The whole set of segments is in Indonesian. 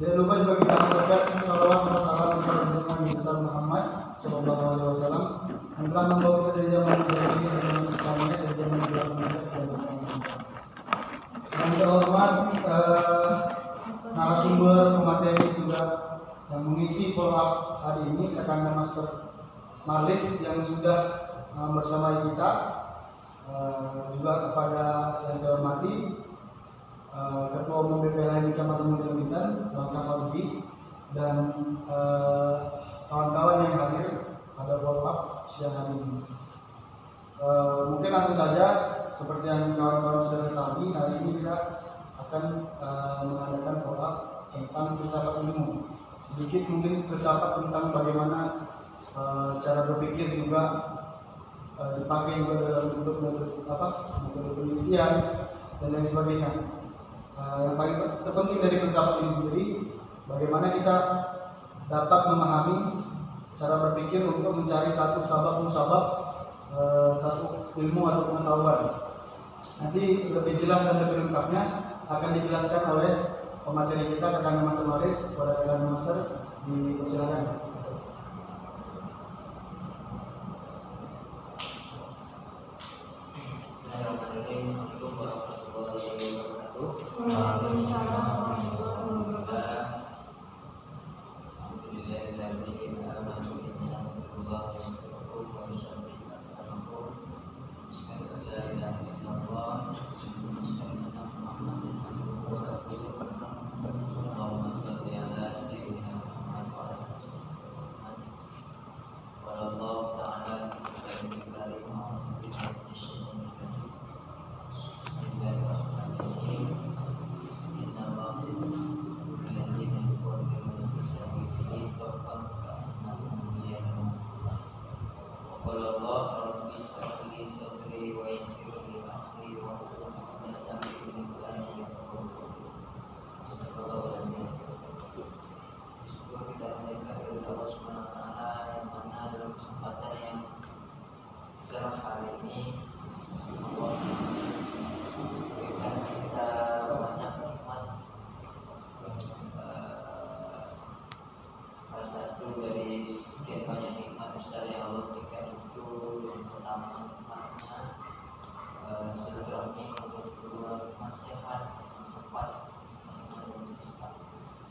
Jangan lupa juga kita aturkan salawat serta salam kepada Nabi besar Muhammad Sallallahu Alaihi Wasallam yang telah membawa kita dari zaman jahiliyah ke zaman Islamnya, dari zaman gelap menuju ke zaman terang. Yang terhormat narasumber pemateri juga yang mengisi follow up hari ini, rekan Master Marlis yang sudah bersama kita, juga kepada yang saya hormati Ketua Umum BPLHMI Kecamatan Mulia Bintan, Bang Kamalhi, dan kawan-kawan yang hadir pada follow up siang hari ini. Mungkin langsung saja, seperti yang kawan-kawan sudah ketahui, hari ini kita akan mengadakan follow up tentang filsafat ilmu. Sedikit mungkin filsafat tentang bagaimana cara berpikir juga dipakai juga dalam bentuk metode penelitian dan lain sebagainya. Yang paling terpenting dari filsafat ini sendiri, bagaimana kita dapat memahami cara berpikir untuk mencari satu sabab musabab satu ilmu atau pengetahuan. Nanti lebih jelas dan lebih lengkapnya akan dijelaskan oleh pemateri kita, rekan Master Maris. Kepada rekan Master dipersilakan. Assalamualaikum warahmatullahi wabarakatuh.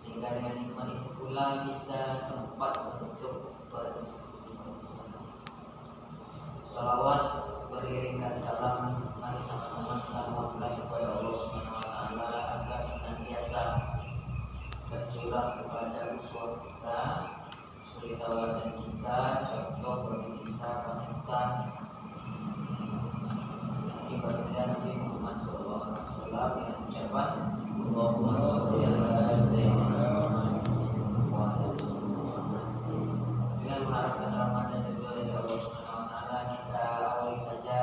Sehingga dengan nikmat itu pula kita sempat untuk berdiskusi bersama. Shalawat beriringkan salam, mari sama-sama kita mohonkan kepada Allah Subhanahu Wa Taala agar senantiasa tercurah kepada uswah kita, suri tauladan kita, contoh bagi kita, panutan ibadah Nabi Muhammad SAW dengan ucapan Allahumma sholli ala sayyidina Muhammad wa ala Muhammad. Dengan mengharapkan rahmat dan ridho dari Allah Subhanahu Wa Taala, kita awali saja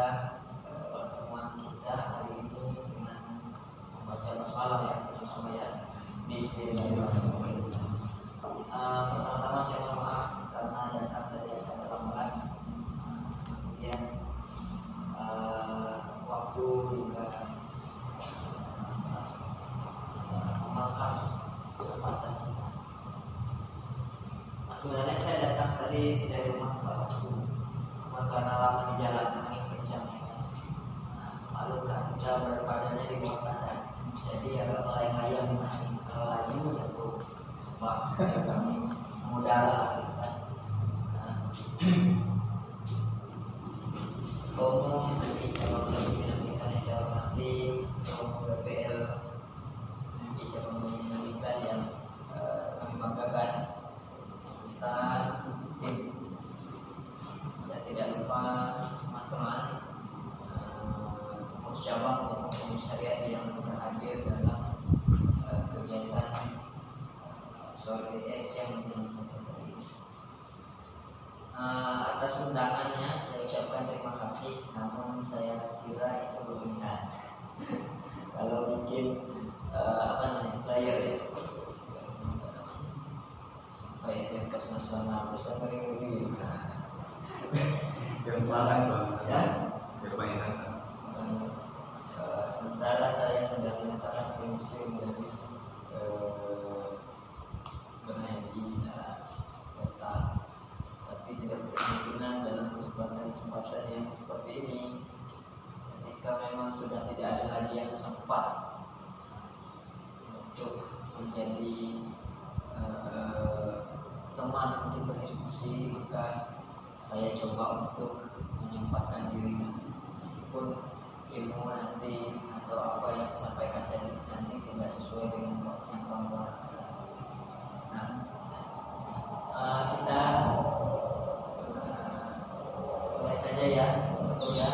pertemuan kita hari ini dengan membaca basmalah ya, bersama ya. Bismillahirrahmanirrahim. Pertama-tama saya mohon maaf karena datang dari agak terlambat. Kemudian waktu juga memangkas kesempatan. Sebenarnya saya datang tadi dari rumah Pak Abu, karena lama di jalan angin kencang. Maklumlah kita berat badannya di bawah standar, jadi agak melayang-layang angin. Kalau lagi jatuh, wah, mengudara lah gitu kan. Umum dari cabang pendidikan yang saya hormati, umum BPL di cabang pendidikan yang kami banggakan, Sultan, tim, dan tidak lupa teman-teman pengurus cabang maupun komisariat yang berhadir dalam kegiatan sore siang ini. Atas undangannya saya ucapkan terima kasih, namun saya kira itu berlebihan. Kalau bikin player ya seperti itu, internasional bisa beri jangan semangat bang ya. Berbanyak. Sementara saya sudah menyatakan pensiun dari secara total. Tapi tidak berkemungkinan dalam kesempatan yang seperti ini, ketika memang sudah tidak ada lagi yang sempat untuk menjadi teman untuk berdiskusi, maka saya coba untuk menyempatkan diri, meskipun ilmu nanti atau apa yang saya sampaikan tadi nanti tidak sesuai dengan yang kawan-kawan. Kita mulai saja ya, ya.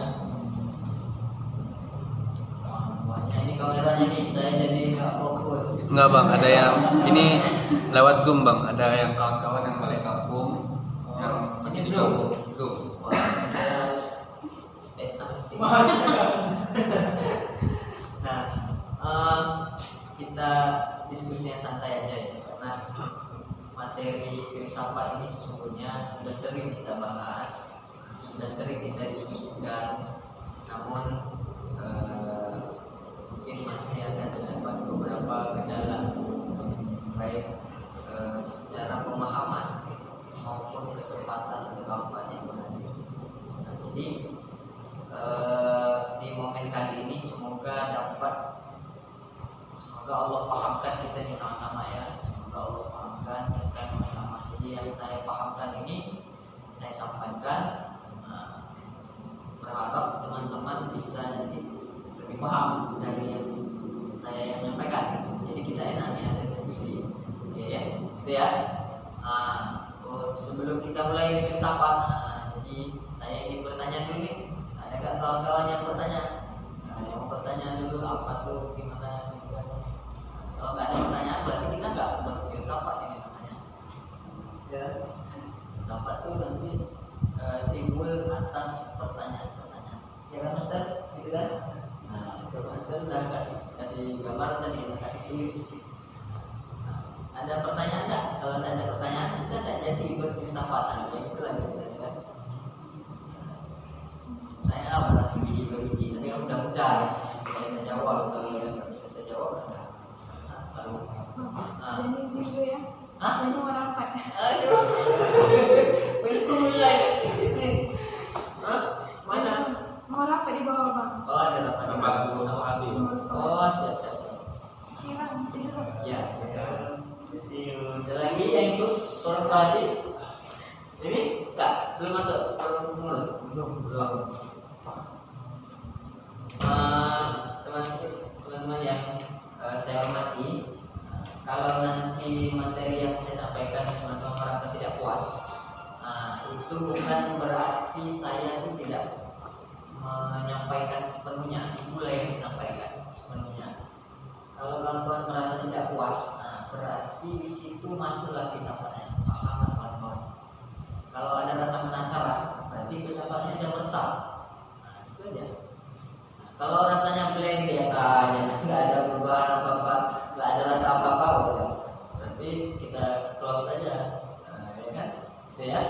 Semuanya ini kameranya nih, saya jadi nggak fokus. Enggak bang, ada yang ini lewat Zoom bang, ada yang kawan-kawan yang balik kampung yang masih Zoom. Wah, saya harus kita diskusinya santai aja ya, karena materi filsafat ini sesungguhnya sudah sering kita bahas, sudah sering kita diskusikan, namun mungkin masih ada terdapat beberapa kendala, baik secara pemahaman maupun kesempatan untuk kawan yang berhadir. Jadi di momen kali ini semoga Allah pahamkan kita ini sama-sama ya. Semoga Allah pahamkan kita sama-sama. Jadi yang saya pahamkan ini saya sampaikan, berharap teman-teman bisa jadi lebih paham dari yang saya yang menyampaikan. Jadi kita enaknya ada diskusi, ya, gitu ya. Sebelum kita mulai filsafat, jadi saya ingin bertanya dulu nih. Ada nggak kawan-kawan yang bertanya? Yang mau bertanya dulu apa tuh, gimana? Kalau nggak ada pertanyaan berarti kita nggak berfilsafat ini namanya. Ya, filsafat tuh nanti timbul atas pertanyaan-pertanyaan. Ya kan, Master? Gitu kan? Nah, itu Master udah kasih gambar tadi, kasih tulis. Ada pertanyaan nggak? Kalau nggak ada pertanyaan, kita nggak jadi berfilsafatan. Ya itu lanjut kan. Saya awal sebiji beruji, tapi mudah-mudahan saya jawab. Kalau yang nggak bisa saya jawab, Jadi juga ya. Ini mau rapat. aduh, berkuliah isi. Mana? Mau rapat di bawah bang. Oh, ada rapat. Oh, siap. Siram. Ya, sudah. Ada lagi yang ikut forum tadi? Ini enggak, belum masuk forum pengurus. Belum. Teman-teman yang saya hormati, kalau nanti materi yang saya sampaikan teman-teman merasa tidak puas, itu bukan berarti saya itu tidak menyampaikan sepenuhnya pula yang saya sampaikan sepenuhnya. Kalau kawan-kawan merasa tidak puas, berarti di situ masuklah filsafatnya, paham kawan-kawan. Kalau ada rasa penasaran, berarti filsafatnya sudah meresap. Itu aja. Kalau rasanya plain biasa aja, nggak ada perubahan apa-apa, nggak ada rasa apa-apa, berarti kita close aja, ya kan? Itu ya.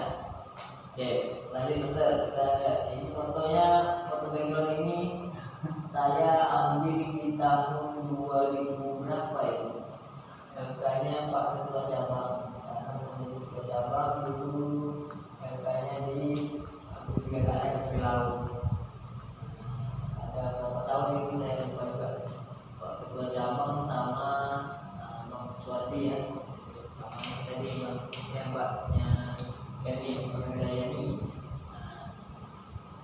Oke, lanjut Master. Kita lihat ini fotonya, foto background ini saya ambil di tahun 2000 berapa itu? LK-nya Pak Ketua Cabang. Sekarang saya jadi Ketua Cabang, dulu LK-nya di 3 kali di laut. Ada berapa tahun ini saya lupa juga. Pak Ketua Cabang sama Bang Suwardi ya, sama tadi yang mbaknya Kenny Dayani.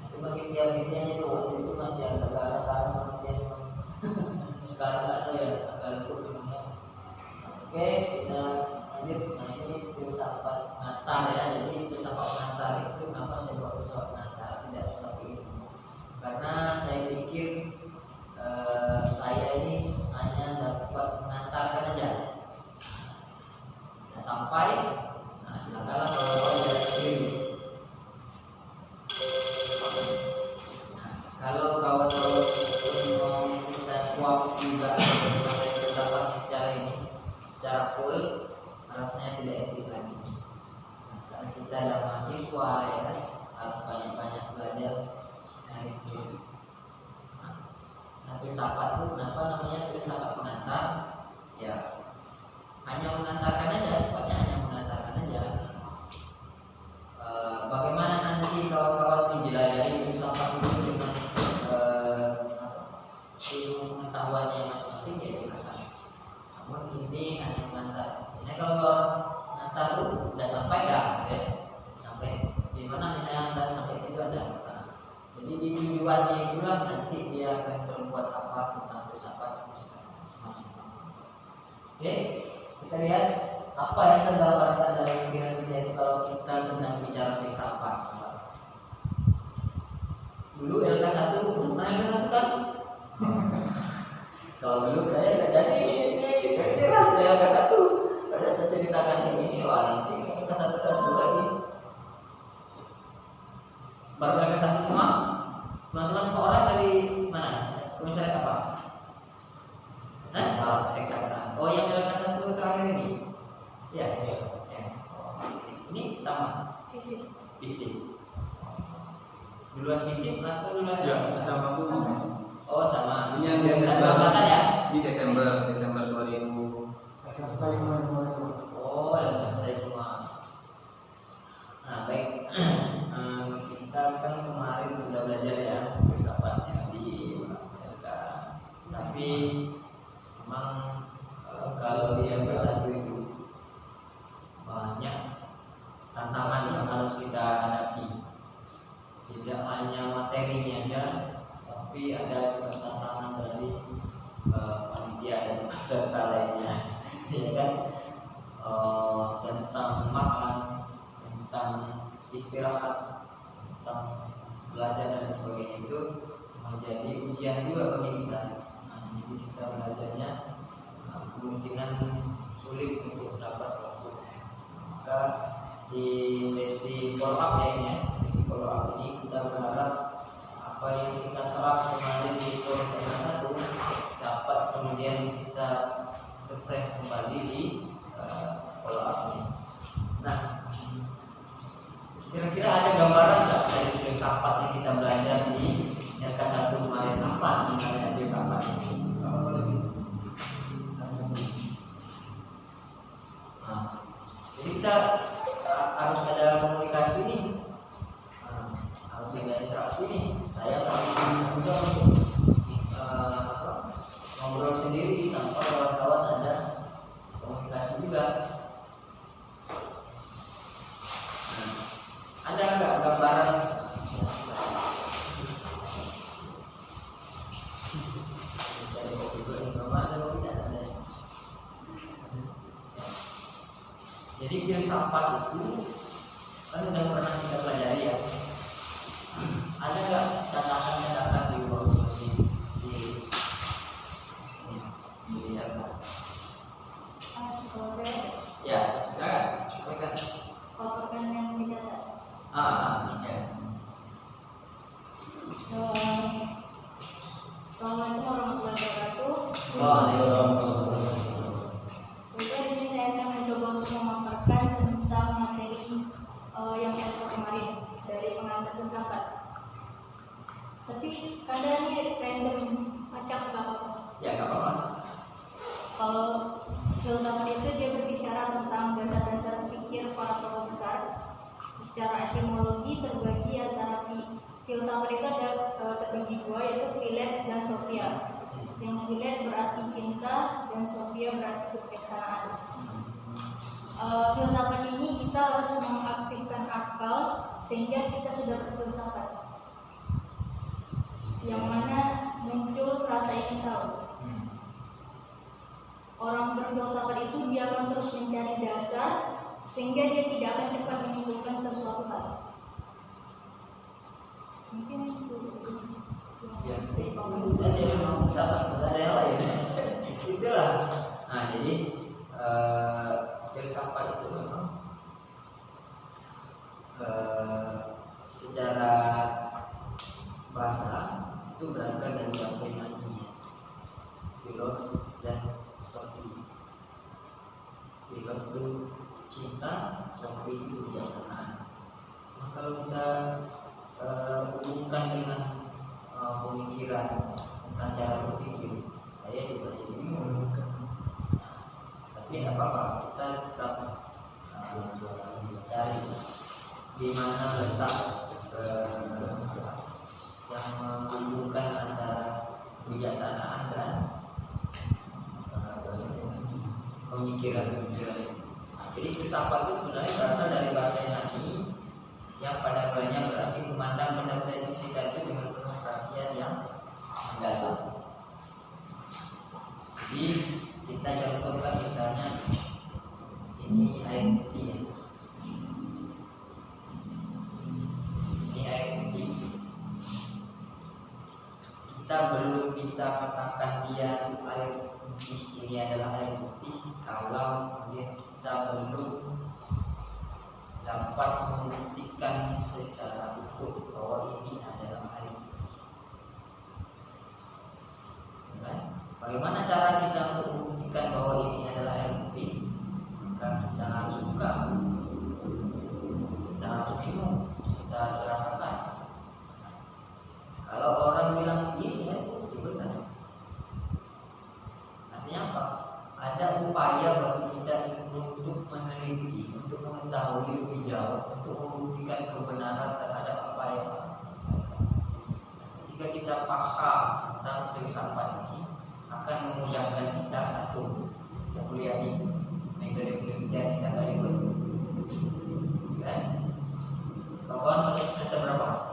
Itu bagi dia itu waktu itu masih agak garang dia memang. Sekarang nggak tahu ya, agak lembut memangnya. Oke, kita lanjut. Nah, ini filsafat pengantar ya. Jadi filsafat pengantar itu kenapa saya buat filsafat pengantar, tidak filsafat ilmu? Karena saya pikir saya ini hanya dapat mengantarkan aja. Nah, sampai, silakanlah kalau dari sendiri. Kalau kawan-kawan mau kita swap juga mengenai filsafat secara full, rasanya tidak etis lagi. Karena kita ada mahasiswa ya kan, harus banyak-banyak belajar dari sendiri. Nah, filsafat itu kenapa namanya filsafat pengantar? Ya hanya mengantarkan aja, sifatnya hanya mengantar. kehidupannya itulah nanti dia akan berbuat apa tentang filsafat masing-masing. Oke, kita lihat apa yang tergambarkan dalam pikiran kita itu kalau kita sedang bicara filsafat. Dulu yang ke-1, mana yang ke-1 kan? Kalau dulu saya nggak jadi, saya kira saya ke-1. Pada saya ceritakan ini, wah nanti kita ke-1 ke-2 lagi. Baru yang ke-1 semua. Teman-teman orang dari mana? Misalnya apa? Nah, eksakta. Oh, yang ke-1 terakhir ini. Ya. Oh, ini sama. Fisik. Duluan fisik atau duluan sama semua. Oh, sama. Ini yang Desember ya? Di Desember 2000. Akan sekali semua. Oh, yang selesai semua. Nah, baik. Kita kan kemarin sudah belajar ya filsafatnya di LK. Tapi memang kalau di LK 1 itu banyak tantangan yang harus kita hadapi. Tidak hanya materinya aja, tapi ada juga tantangan dari panitia dan peserta lainnya, ya kan? Tentang makan, tentang istirahat, tentang belajar dan sebagainya itu menjadi ujian juga bagi kita. Nah, jadi kita belajarnya kemungkinan sulit untuk dapat fokus. Maka di sesi follow up sesi follow up ini kita berharap apa yang kita serap kemarin di forum 1 dapat kemudian kita refresh kembali di follow up ini. Nah, kira-kira ada gambaran nggak dari filsafat yang kita belajar di LK1 kemarin? Apa sebenarnya filsafat ini? Nah, jadi kita harus ada komunikasi nih, harus ada interaksi nih. Saya bisa juga untuk ngobrol sendiri tanpa kawan-kawan ada komunikasi juga. Ada nggak gambaran? Jadi filsafat itu kan udah pernah kita pelajari ya. Ada nggak catatan di bawah di apa? Kalau saya Ya, silakan. Sampaikan. paparkan yang dicatat. Ya. Assalamualaikum warahmatullahi wabarakatuh. Jadi di sini saya akan mencoba untuk memaparkan tentang materi yang LK kemarin dari pengantar filsafat. Tapi kadang ini random acak nggak apa-apa. Ya, nggak apa-apa. Kalau filsafat itu dia berbicara tentang dasar-dasar pikir para tokoh besar. Secara etimologi terbagi antara filsafat itu ada terbagi dua, yaitu Philet dan Sophia. Yang Philet berarti cinta dan Sophia berarti kebijaksanaan. Filsafat ini kita harus mengaktifkan akal sehingga kita sudah berfilsafat. Yang mana muncul rasa ingin tahu. Orang berfilsafat itu dia akan terus mencari dasar sehingga dia tidak akan cepat menyimpulkan sesuatu hal. Mungkin itu. Ya, sih. Aja memang filsafat, nggak ada yang lain. Itulah. Nah, jadi filsafat itu memang secara bahasa itu berasal dari bahasa Yunani, filos dan sofi. Filos itu cinta, sofi itu kebijaksanaan. Nah, kalau kita hubungkan dengan pemikiran tentang cara berpikir, saya juga jadi bingung. Tapi tidak apa-apa, kita tetap cari di mana letak yang menghubungkan antara kebijaksanaan dan pemikiran. Jadi filsafat itu sebenarnya berasal dari bahasa Yunani yang pada mulanya berarti memandang benda-benda di sekitar itu dengan penuh perhatian. kita belum bisa katakan dia air putih, ini adalah air putih kalau kemudian kita belum dapat membuktikan secara utuh bahwa ini adalah air putih. Bagaimana cara kita untuk membuktikan bahwa ini adalah air putih? Maka kita harus buka, kita harus minum, kita harus rasakan. Kalau orang bilang ini air putih, benar. Artinya apa? Ada upaya bagi kita untuk meneliti, untuk mengetahui lebih jauh, untuk membuktikan kebenaran terhadap apa yang disampaikan. Ketika kita paham tentang filsafat ini, akan memudahkan kita satu, kita kuliah ini metode penelitian kita nggak ribet, kan? Kawan pakai semester berapa?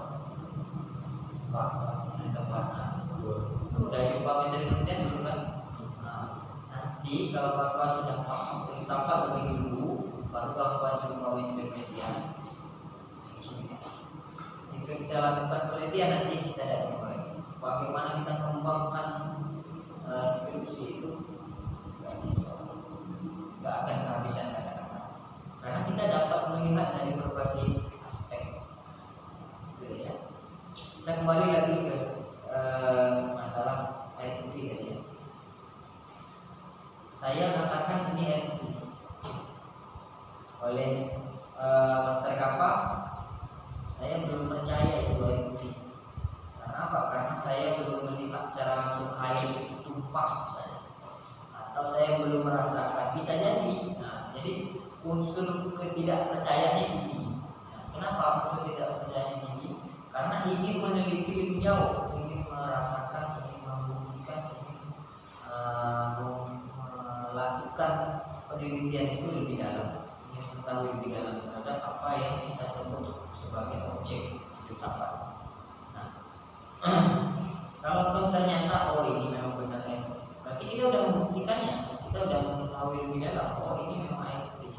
Pak, semester 4. Udah coba metode penelitian dulu kan? Nanti kalau kawan sudah paham filsafat lebih dulu, baru kawan coba metode penelitian. Jika kita lakukan penelitian nanti kita dapat lagi. Bagaimana kita mengembangkan skripsi itu nggak akan kehabisan kata-kata, karena kita dapat melihat dari berbagai aspek. Gitu ya. Kita kembali lagi ke masalah air putih gitu ya. Saya katakan ini air putih oleh Master Kappa, saya belum percaya itu air putih. Karena apa? Karena saya belum melihat secara langsung air itu tumpah misalnya, atau saya belum merasakan. Bisa jadi. Nah, jadi unsur ketidakpercayaannya tinggi. Nah, kenapa unsur ketidakpercayaannya tinggi? Karena ingin meneliti lebih jauh, ingin merasakan, ingin membuktikan, ingin melakukan penelitian itu lebih dalam, ingin mengetahui lebih dalam terhadap apa yang kita sebut sebagai objek filsafat. Kalau toh ternyata ini memang benar air putih, berarti kita sudah membuktikannya, kita sudah mengetahui lebih dalam ini memang air putih.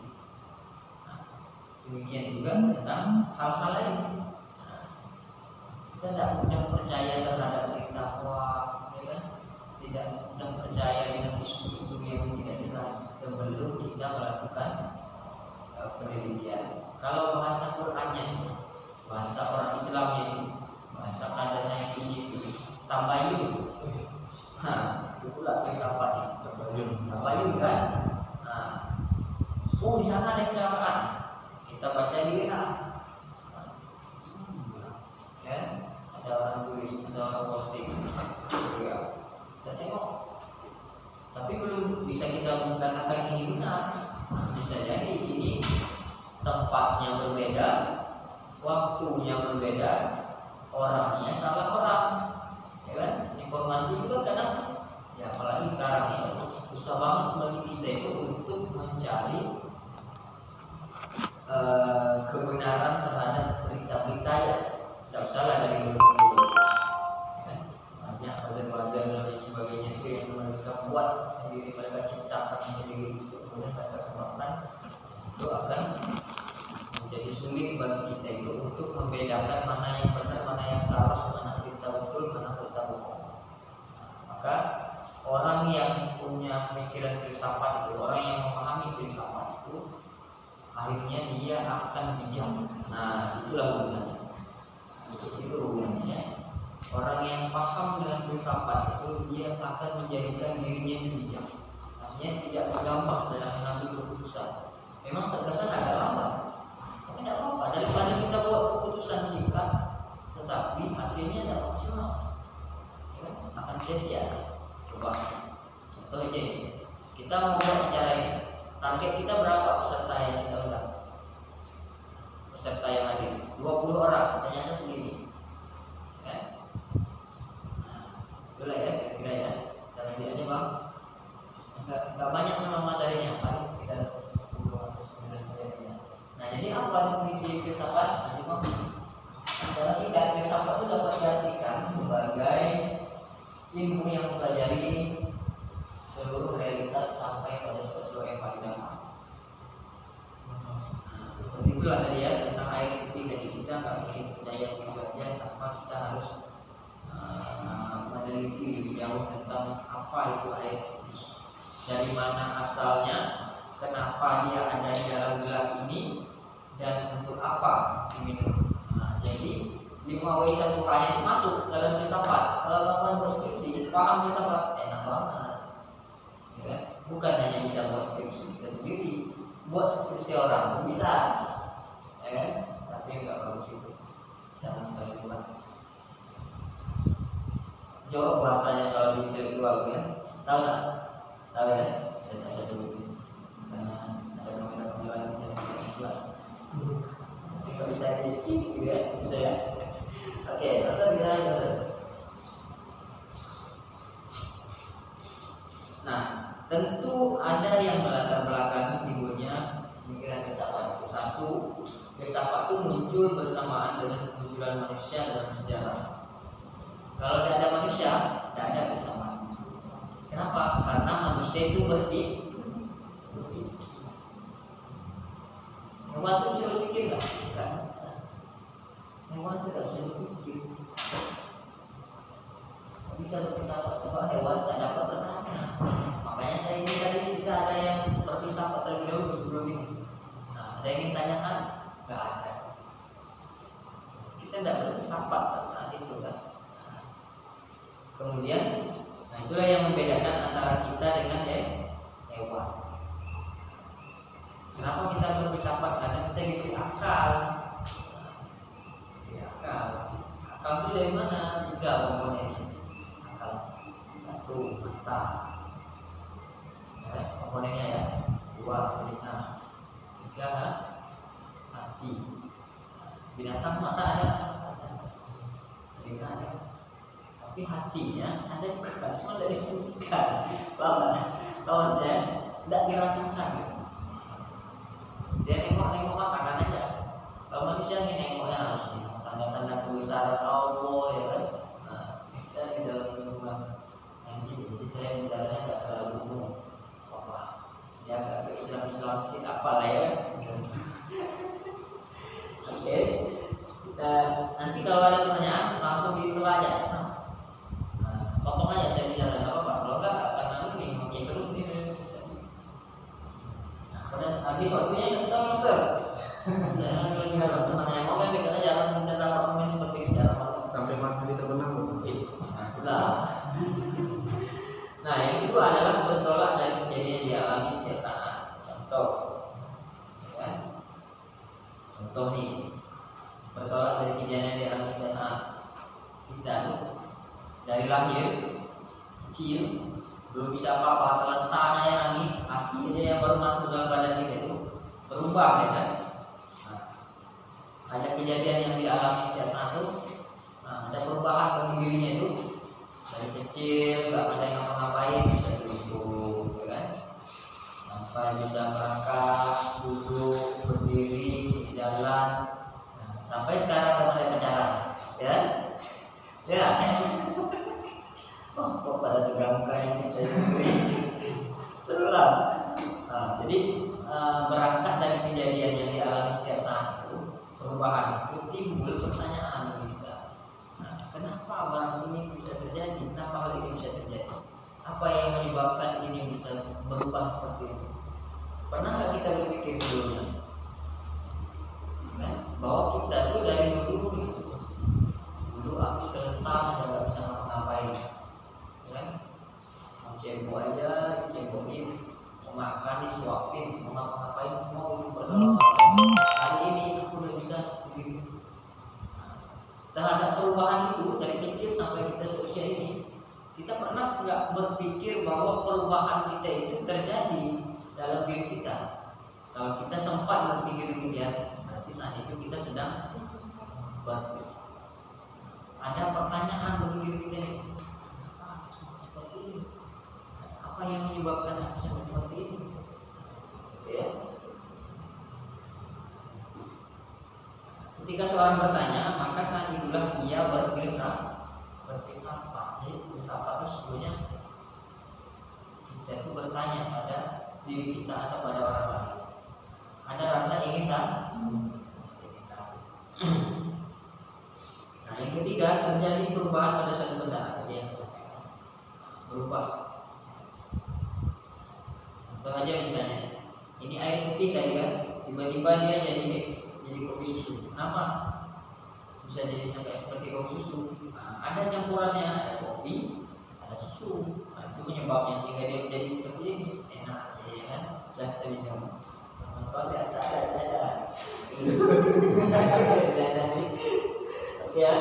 Demikian juga tentang hal-hal lain. Kita tidak mudah percaya terhadap berita hoax, ya kan? Tidak mudah percaya dengan isu-isu yang tidak jelas sebelum kita melakukan penelitian. Kalau bahasa Qurannya, bahasa orang Islamnya itu, bahasa kadarnya itu tabayun. Itu pula filsafat tabayun kan. Di sana ada kecelakaan, kita baca di WA, ya, ada orang tulis, ada orang posting, ya, kita tengok, tapi belum bisa kita mengatakan ini benar. Bisa jadi ini tempatnya berbeda, waktunya berbeda, orangnya salah orang, ya kan? Informasi itu kadang, ya apalagi sekarang itu susah banget bagi kita itu untuk mencari kebenaran terhadap berita-berita ya. Tidak usahlah dari dulu, ya kan? Banyak buzzer-buzzer dan lain sebagainya itu yang mereka buat sendiri, mereka ciptakan sendiri, kemudian mereka kembangkan, itu akan menjadi sulit bagi kita itu untuk membedakan mana yang benar, mana yang salah, mana berita betul, mana berita bohong. Maka orang yang punya pemikiran filsafat itu, orang yang memahami filsafat itu, akhirnya dia akan bijak. Nah, situlah hubungannya. Situ hubungannya ya. Orang yang paham dengan filsafat itu, dia akan menjadikan dirinya itu bijak. Artinya tidak bergambar dalam mengambil keputusan. Memang terkesan agak lambat, tapi tidak apa-apa. Daripada kita buat keputusan singkat, tetapi hasilnya tidak maksimal, ya, akan sia-sia. Coba contoh aja ini. Kita mau buat acara ini, target kita berapa peserta yang kita undang? Peserta yang hadir 20 orang, ternyata segini, ya. Itulah ya, kira-kira ya. Kita lanjut aja bang. Enggak banyak memang materinya, paling sekitar 10 atau 9 saja. Nah, jadi apa definisi filsafat? Nah, memang salah singkat filsafat itu dapat diartikan sebagai ilmu yang mempelajari seluruh realitas sampai pada sesuatu yang paling dalam. Seperti itulah tadi ya, tentang air putih tadi, kita nggak mungkin percaya juga meneliti lebih jauh tentang apa itu air putih, dari mana asalnya, kenapa dia ada di dalam gelas ini, dan untuk apa diminum. Nah, jadi 5W1H itu masuk dalam filsafat. Kalau kawan buat skripsi, paham filsafat, enak banget. Ya, bukan hanya bisa buat skripsi kita sendiri, buat skripsi orang bisa, ya kan? Tapi enggak bagus itu. Jangan terlalu buat. Coba bahasanya kalau di intelektual kan, tahu nggak? Tahu ya? Saya sebutin. Karena ada pengetahuan saya buat. Jika bisa gitu ya, bisa ya. Oke, Pastor gimana itu? Nah, tentu ada yang melatar belakangi timbulnya pemikiran filsafat. Satu, filsafat itu muncul bersamaan dengan kemunculan manusia dalam sejarah. Kalau tidak ada manusia, tidak ada filsafat. Kenapa? Karena manusia itu berpikir. Hewan itu bisa berpikir nggak? Nggak bisa. Hewan tidak bisa berpikir. Nggak bisa berfilsafat sebab hewan tak dapat bertanya. Makanya saya ingin tadi kita ada yang berfilsafat terlebih dahulu sebelum ini. Nah, ada yang ingin tanyakan? Nggak ada. Kita tidak berfilsafat pada saat itu kan. Kemudian, nah itulah yang membedakan antara kita dengan hewan. Kenapa kita berfilsafat? Karena kita diberi akal. Akal itu dari mana? 3 komponennya. Akal 1 mata, komponennya ya. 2 telinga, 3 hati. Binatang mata ada, telinga ada, tapi hatinya ada juga, cuma dari fisika. Paham ya? Tidak dirasakan. Dia nengok makanan aja. Kalau manusia ini nengoknya harus tanda-tanda kebesaran Allah ya kan. Nah, kita di dalam lingkungan ini, jadi saya bicaranya nggak terlalu umum. Ya agak Islam sedikit apa lah ya. Oke. Kita nanti kalau ada pertanyaan langsung diisi aja. Nah, potong aja saya bicara nggak apa-apa. Kalau nggak karena ini ngoceh terus nih. Pada tadi waktunya kasih tahu Mister. Saya lagi harap senangnya mau kan kita jangan mendapat komen seperti ini dalam Sampai matahari terbenam. Nah, yang kedua adalah bertolak dari kejadian yang dialami setiap saat. Contoh, kan? Contoh nih, bertolak dari kejadian yang dialami setiap saat. Kita dari lahir kecil belum bisa apa-apa, terletak kayak nangis, ASI aja yang baru masuk dalam badan kita itu berubah ya kan. Nah, ada kejadian yang dialami setiap saat itu. Nah, ada perubahan bagi dirinya itu dari kecil nggak ada yang ngapa-ngapain bisa duduk ya kan, sampai bisa merangkak, duduk, berdiri, jalan. Nah, sampai sekarang ada pacaran ya ya. Oh, kok pada tegang kayak saya sendiri. Seru lah. Nah, jadi berangkat dari kejadian yang dialami setiap saat itu, perubahan itu timbul pertanyaan bagi kita. Nah, kenapa barang ini bisa terjadi? Kenapa hal ini bisa terjadi? Apa yang menyebabkan ini bisa berubah seperti itu? Pernah nggak kita berpikir sebelumnya? Kan? Bahwa kita tuh dari dulu aku terletak dan nggak bisa ngapa-ngapain. Kan? Mau cebok aja, dicebokin, mau makan disuapin, mau ngapa-ngapain semua itu bertolak. Hari ini aku udah bisa sendiri. Terhadap perubahan itu dari kecil sampai kita seusia ini, kita pernah nggak berpikir bahwa perubahan kita itu terjadi dalam diri kita? Kalau kita sempat berpikir demikian, berarti saat itu kita sedang berfilsafat. Ada pertanyaan bagi diri kita ini. Seperti ini, apa yang menyebabkan aku sampai seperti ini? Ya. Ketika seorang bertanya, maka saat itulah ia berfilsafat. Jadi filsafat itu sebetulnya kita itu bertanya pada diri kita atau pada orang lain. Ada rasa ingin tahu. Nah, yang ketiga, terjadi perubahan pada suatu benda yang saya sampaikan. berubah. Contoh aja misalnya, ini air putih tadi kan, tiba-tiba dia jadi kopi susu. Kenapa? Bisa jadi sampai seperti kopi susu. Nah, ada campurannya, ada kopi, ada susu. Nah, itu penyebabnya sehingga dia menjadi seperti ini. Enak ya kan? Saya tadi minum. Kalau lihat tak ada saya. Oke ya.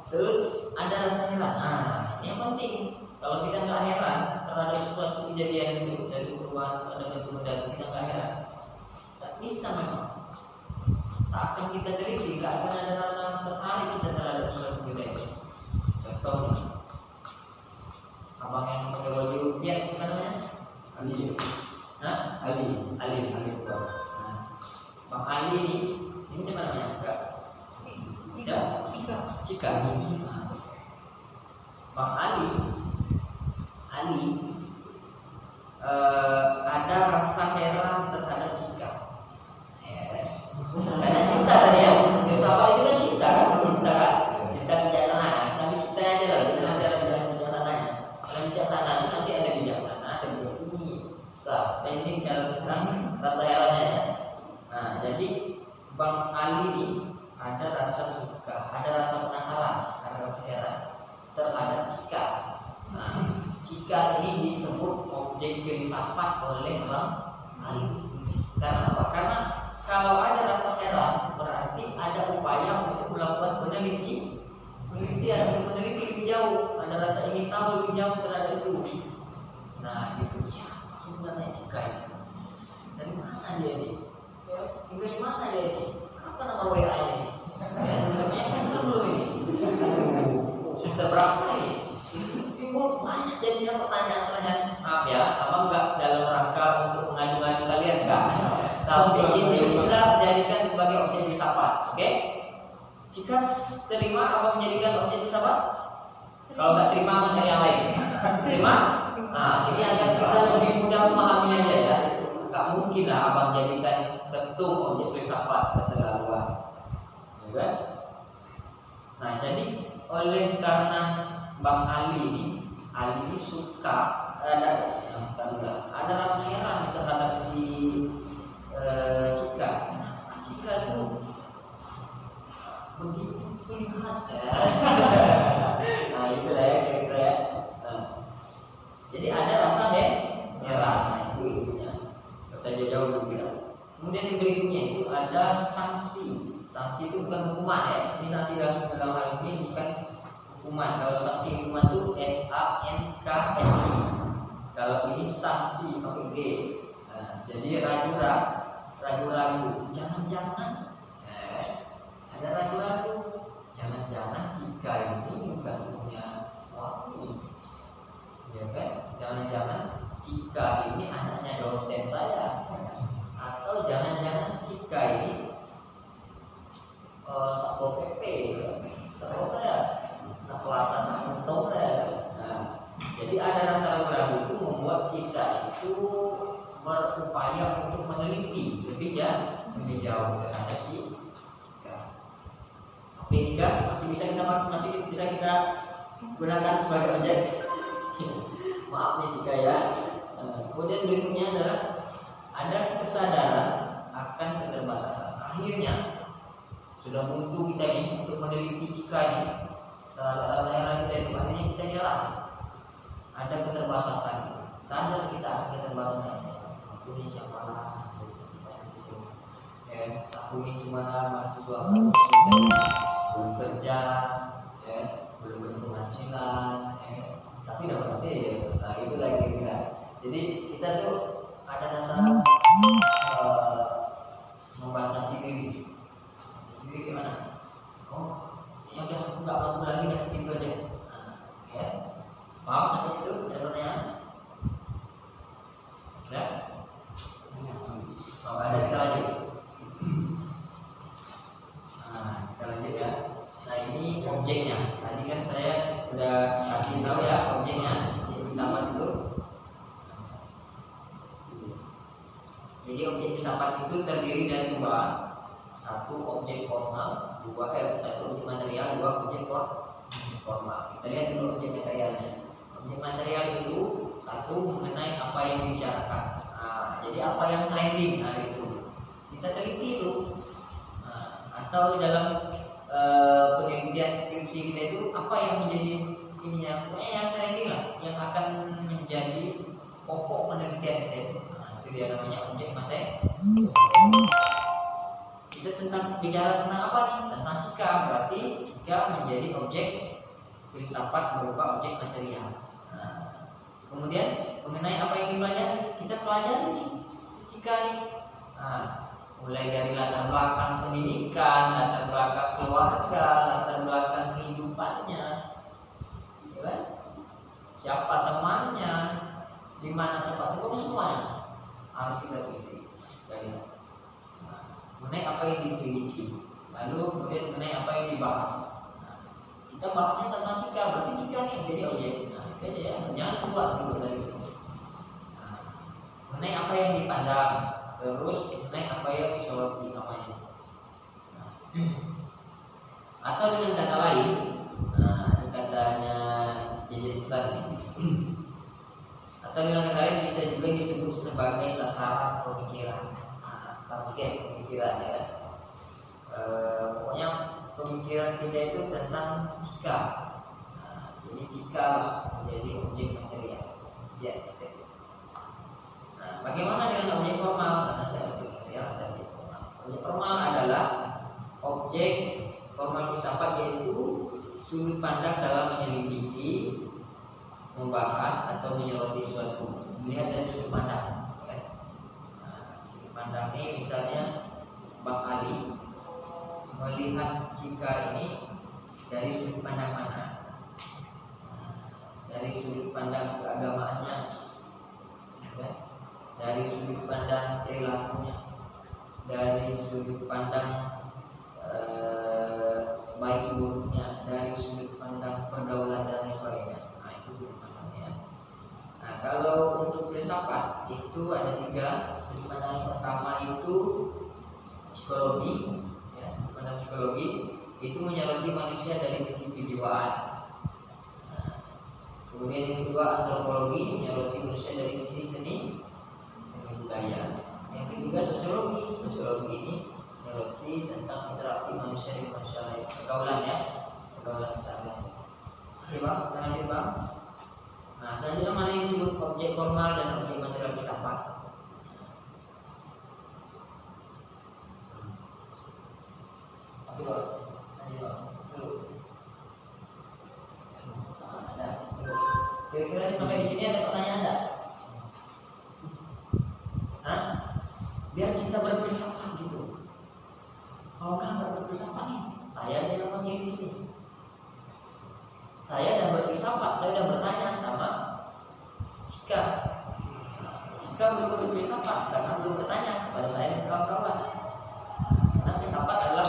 Terus ada rasa heran. Nah, ini yang penting. Kalau kita nggak heran terhadap suatu kejadian itu, dari perubahan pada bentuk benda, kita nggak heran, tak bisa memang. Tak akan kita teliti, nggak akan ada rasa tertarik kita terhadap suatu benda itu. Contohnya, abang yang pakai baju biar sebenarnya Ali. Nah, Ali. Ali. Nah, Bang Ali ini siapa namanya? Enggak. Cika. Nah, Bang Ali ada rasa heran terhadap Cika. Karena cinta tadi ya. Filsafat itu kan cinta kan? Cinta bijaksana. Tapi cinta aja lah, kita nanti ada bijaksananya. Kalau bijaksana itu nanti ada bijaksana, ada bijaksini. Saya ini bicara tentang rasa herannya ya. Nah, jadi Bang Ali ini ada rasa suka, ada rasa penasaran, ada rasa heran terhadap Cika. Nah, Cika ini disebut objek filsafat oleh Bang Ali. Karena apa? Karena kalau ada rasa heran berarti ada upaya untuk melakukan penelitian untuk meneliti lebih jauh, ada rasa ingin tahu lebih jauh terhadap itu. Nah, gitu siapa sebenarnya Cika ini? Dari mana dia ini? Tinggal di mana dia ini? Apa nama WA-nya ini? Namanya kan belum ini. Semester berapa ini? Timbul banyak jadinya pertanyaan-pertanyaan. Maaf ya, abang nggak dalam rangka untuk mengadu-ngadu kalian enggak. Tapi ini kita jadikan sebagai objek filsafat, oke? Jika terima abang jadikan objek filsafat? Kalau nggak terima abang cari yang lain. Terima? Nah, ini agar kita lebih mudah memahami aja ya. Nggak mungkin lah abang jadikan ketum objek filsafat keterlaluan, ya kan? Nah, jadi oleh karena Bang Ali ini suka ada rasa heran terhadap si Cika. Cika itu begitu melihat ya. Nah, itu lah ya kira-kira ya. Nah, jadi ada rasa heran. Nah, itu intinya. Saya jauh dulu ya. Kemudian yang berikutnya itu ada sanksi. Sanksi itu bukan hukuman ya. Ini sanksi dalam hal ini bukan hukuman. Kalau sanksi hukuman itu SANKSI. Kalau ini sanksi pakai G. Nah, jadi ragu-ragu. Jangan-jangan ada ragu-ragu. Jangan-jangan Cika ini bukan punya suami. Ya kan? Jangan-jangan Cika ini anaknya dosen saya. Atau jangan-jangan Cika ini Satpol PP. Tahu saya. Kelasan untung ya. Nah, jadi ada rasa ragu-ragu itu membuat kita itu berupaya untuk meneliti lebih jauh terhadap Cika. Oke, Cika masih bisa kita gunakan sebagai objek. Maaf nih Cika ya. Kemudian berikutnya adalah ada kesadaran akan keterbatasan. Akhirnya sudah buntu kita ini untuk meneliti Cika ini. Terhadap rasa heran kita itu akhirnya kita nyerah. Ada keterbatasan. Sadar kita ada keterbatasan. Aku ini siapa? Aku ini cuma mahasiswa belum kerja, belum berpenghasilan, tapi dapat hasil. Nah, itu lagi kita. Jadi kita tuh ada rasa membatasi diri. Diri gimana? Oh, ya udah aku nggak mampu lagi, nggak segitu aja. Ya, paham sampai situ? Ada pertanyaan? Ya? Kalau ada kita lanjut. Nah, kita lanjut ya. Nah, ini objeknya. Tadi kan saya udah kasih tahu ya objeknya. Jadi filsafat itu. Jadi objek filsafat itu terdiri dari dua. Satu objek formal, satu objek material, dua objek formal. Kita lihat dulu objek materialnya. Objek material itu satu mengenai apa yang dibicarakan. Jadi apa yang trending hari itu kita teliti itu. Atau dalam penelitian skripsi kita itu apa yang menjadi ininya, pokoknya yang trending lah, yang akan menjadi pokok penelitian kita itu. Itu dia namanya objek materi. Kita bicara tentang apa nih? Tentang cika, berarti cika menjadi objek filsafat berupa objek material. Kemudian mengenai apa yang dipelajari, kita pelajari nih si cika nih. Mulai dari latar belakang pendidikan, latar belakang keluarga, latar belakang kehidupannya, ya kan? Siapa temannya, di mana tempat itu, semuanya harus kita teliti. Mengenai apa yang diselidiki, lalu kemudian mengenai apa yang dibahas. Kita bahasnya tentang cika, berarti cika nih jadi objek. Jadi ya, jangan keluar dulu dari itu. Mengenai apa yang dipandang, terus mengenai apa yang disoroti samanya. Atau dengan kata lain, ini katanya J.J. Stan. Atau dengan kata lain bisa juga disebut sebagai sasaran pemikiran. Target pemikiran, ya kan? Pokoknya pemikiran kita itu tentang cika. Jadi cika menjadi objek material. Ya, bagaimana dengan objek formal? Ada objek material, ada objek formal. Objek formal adalah objek formal filsafat, yaitu sudut pandang dalam menyelidiki, membahas atau menyoroti suatu. Dilihat dari sudut pandang. Ya. Sudut pandang ini misalnya Bang Ali melihat cika ini dari sudut pandang mana? Dari sudut pandang keagamaannya, ya. Dari sudut pandang perilakunya, dari sudut pandang baik buruknya, dari sudut pandang pergaulan dan lain sebagainya. Itu sudut pandangnya. Kalau untuk filsafat itu ada 3 sudut pandang. Yang pertama itu psikologi, ya, sudut pandang psikologi itu menyoroti manusia dari segi kejiwaan. Kemudian yang kedua antropologi, menyoroti manusia dari sisi seni budaya. Yang ketiga sosiologi. Sosiologi ini menyoroti tentang interaksi manusia dengan manusia lain, pergaulan, ya, pergaulan sehari. Oke Bang, kita lanjut Bang. Selanjutnya mana yang disebut objek formal dan objek material filsafat? Oke Bang, lanjut Bang. Terus. Kira-kira sampai di sini ada pertanyaan enggak? Biar kita berfilsafat gitu. Kalau nggak berfilsafat nih, saya ada yang pakai di sini. Saya udah berfilsafat, saya udah bertanya sama Cika. Cika belum berfilsafat karena belum bertanya kepada saya dan kawan-kawan. Karena filsafat adalah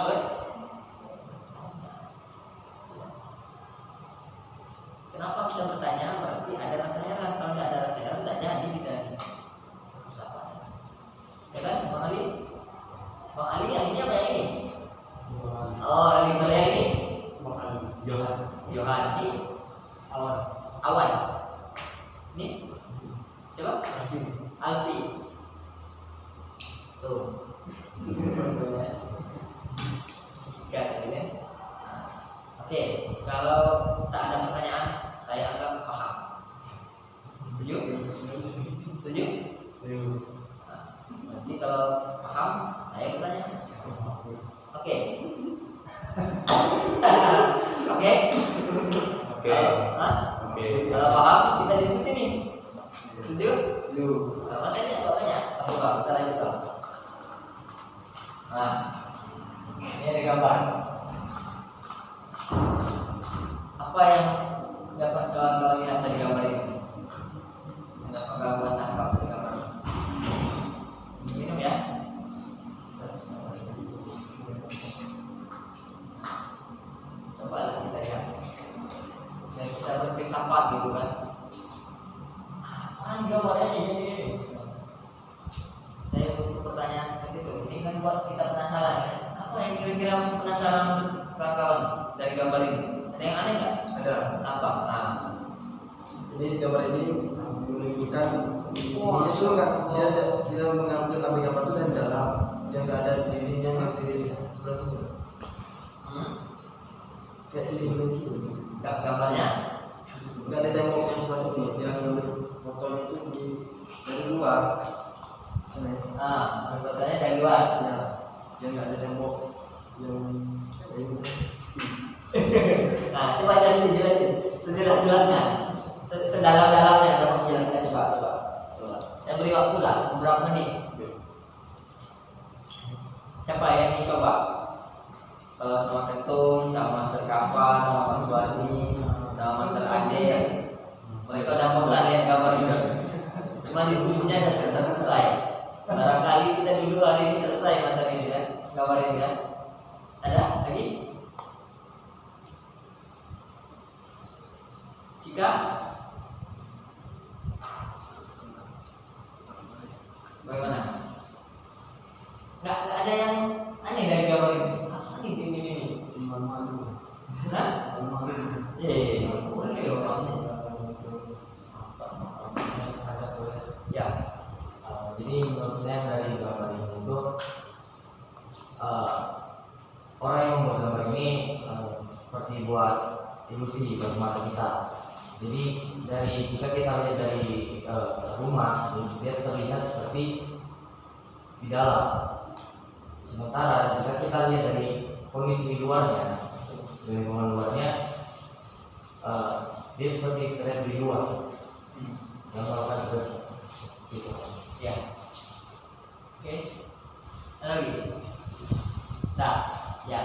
Kenapa bisa bertanya? Berarti ada rasa heran. Kalau nggak ada rasa heran, tidak jadi kita filsafat. Ya kan, Bang Ali? Bang Ali yang ini apa yang ini? Oh, yang ini yang ini? Johan. Ini Awan. Ini siapa? Alfi. Tuh. Jika tadi kan. Oke, kalau tak ada pertanyaan, saya anggap paham. Setuju? Setuju? Nanti kalau paham, saya bertanya. Oke. Oke. Kalau paham, kita diskusi nih. Setuju? Kalau tanya. Oke Bang, kita lanjut Bang. Ini ada gambar. Apa yang dapat kawan-kawan lihat dari gambar ini? Yang dapat kawan tangkap dari gambar ini? Minum ya. Coba lah kita lihat. Dan kita berfilsafat gitu kan. Apaan gambarnya ini? Saya butuh pertanyaan seperti itu. Ini kan buat kita penasaran kan. Apa yang kira-kira penasaran kawan-kawan dari gambar ini? Ada yang aneh nggak? Ada. Apa? Jadi gambar ini menunjukkan di sini itu nggak dia mengambil gambar itu dari dalam, dia nggak ada dindingnya yang di sebelah sini. Kayak ini dimensi. Gambarnya Nggak ada tembok yang sebelah sini. Dia ngambil fotonya itu dari luar. Sini. fotonya dari luar. Ya, dia nggak ada tembok yang ini. Nah, coba jelasin sejelas-jelasnya, sedalam-dalamnya, tolong jelaskan coba. Saya beri waktu lah beberapa menit. Siapa yang ingin coba? Kalau sama Ketum, sama Master Kafa, sama Pak Suwardi, sama Master Ade, mereka udah bosan lihat gambar ini. Cuma diskusinya udah selesai. Barangkali kita dulu hari ini selesai materi ini kan, gambar ini kan. Ada lagi? Jika bagaimana? Nggak ada yang aneh dari gambar ini. Ini. Hah? Boleh orang. Ya, jadi menurut saya dari gambar ini itu orang yang membuat gambar ini seperti buat ilusi buat mata kita. Jadi jika kita lihat dari rumah, dia terlihat seperti di dalam. Sementara jika kita lihat dari kondisi di luarnya, dari lingkungan luarnya, dia seperti terlihat di luar dan melakukan tugas gitu. Ya. Oke. Lagi. Nah, ya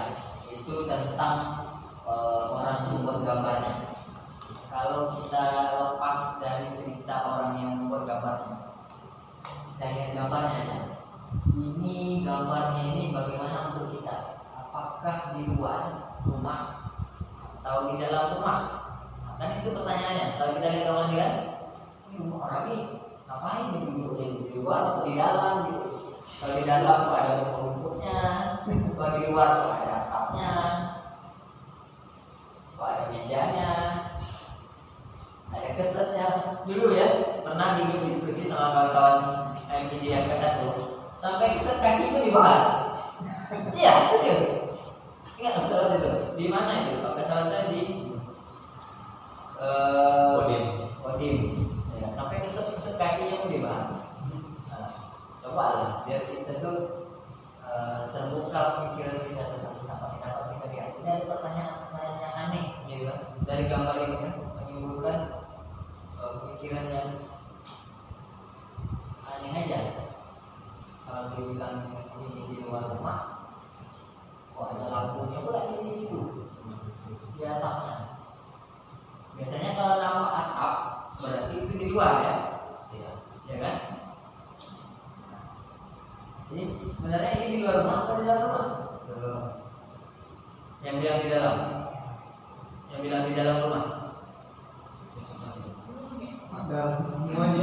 itu tentang orang yang membuat gambarnya. Kalau kita lepas dari cerita orang yang membuat gambarnya, kita lihat gambarnya ya. Ini gambarnya ini bagaimana menurut kita? Apakah di luar rumah atau di dalam rumah? Kan itu pertanyaannya. Kalau kita lihat gambar ini kan, ini orang ini ngapain di luar atau di dalam gitu? Kalau di dalam kok ada rumput-rumputnya, kalau di luar kok ada atapnya, kok ada mejanya, ada kesetnya. Dulu ya pernah dulu diskusi sama kawan-kawan MPD yang ke-1 sampai keset kaki itu dibahas. Iya serius. Ingat Ustaz itu di mana itu? Kalau nggak salah saya di Kodim. Ya, sampai keset kakinya pun dibahas. Nah, coba lah biar kita tuh terbuka pikiran kita tentang apa kita lihat. Ini ada pertanyaan yang aneh gitu kan dari gambar ini kan menimbulkan pikiran yang aneh aja. Kalau dibilang ini di luar rumah, kok ada lampunya pula di situ, di atapnya. Biasanya kalau lampu atap berarti itu di luar ya, ya kan? Jadi sebenarnya ini di luar rumah atau di dalam rumah? Yang bilang di dalam, yang bilang di dalam rumah. Ada semuanya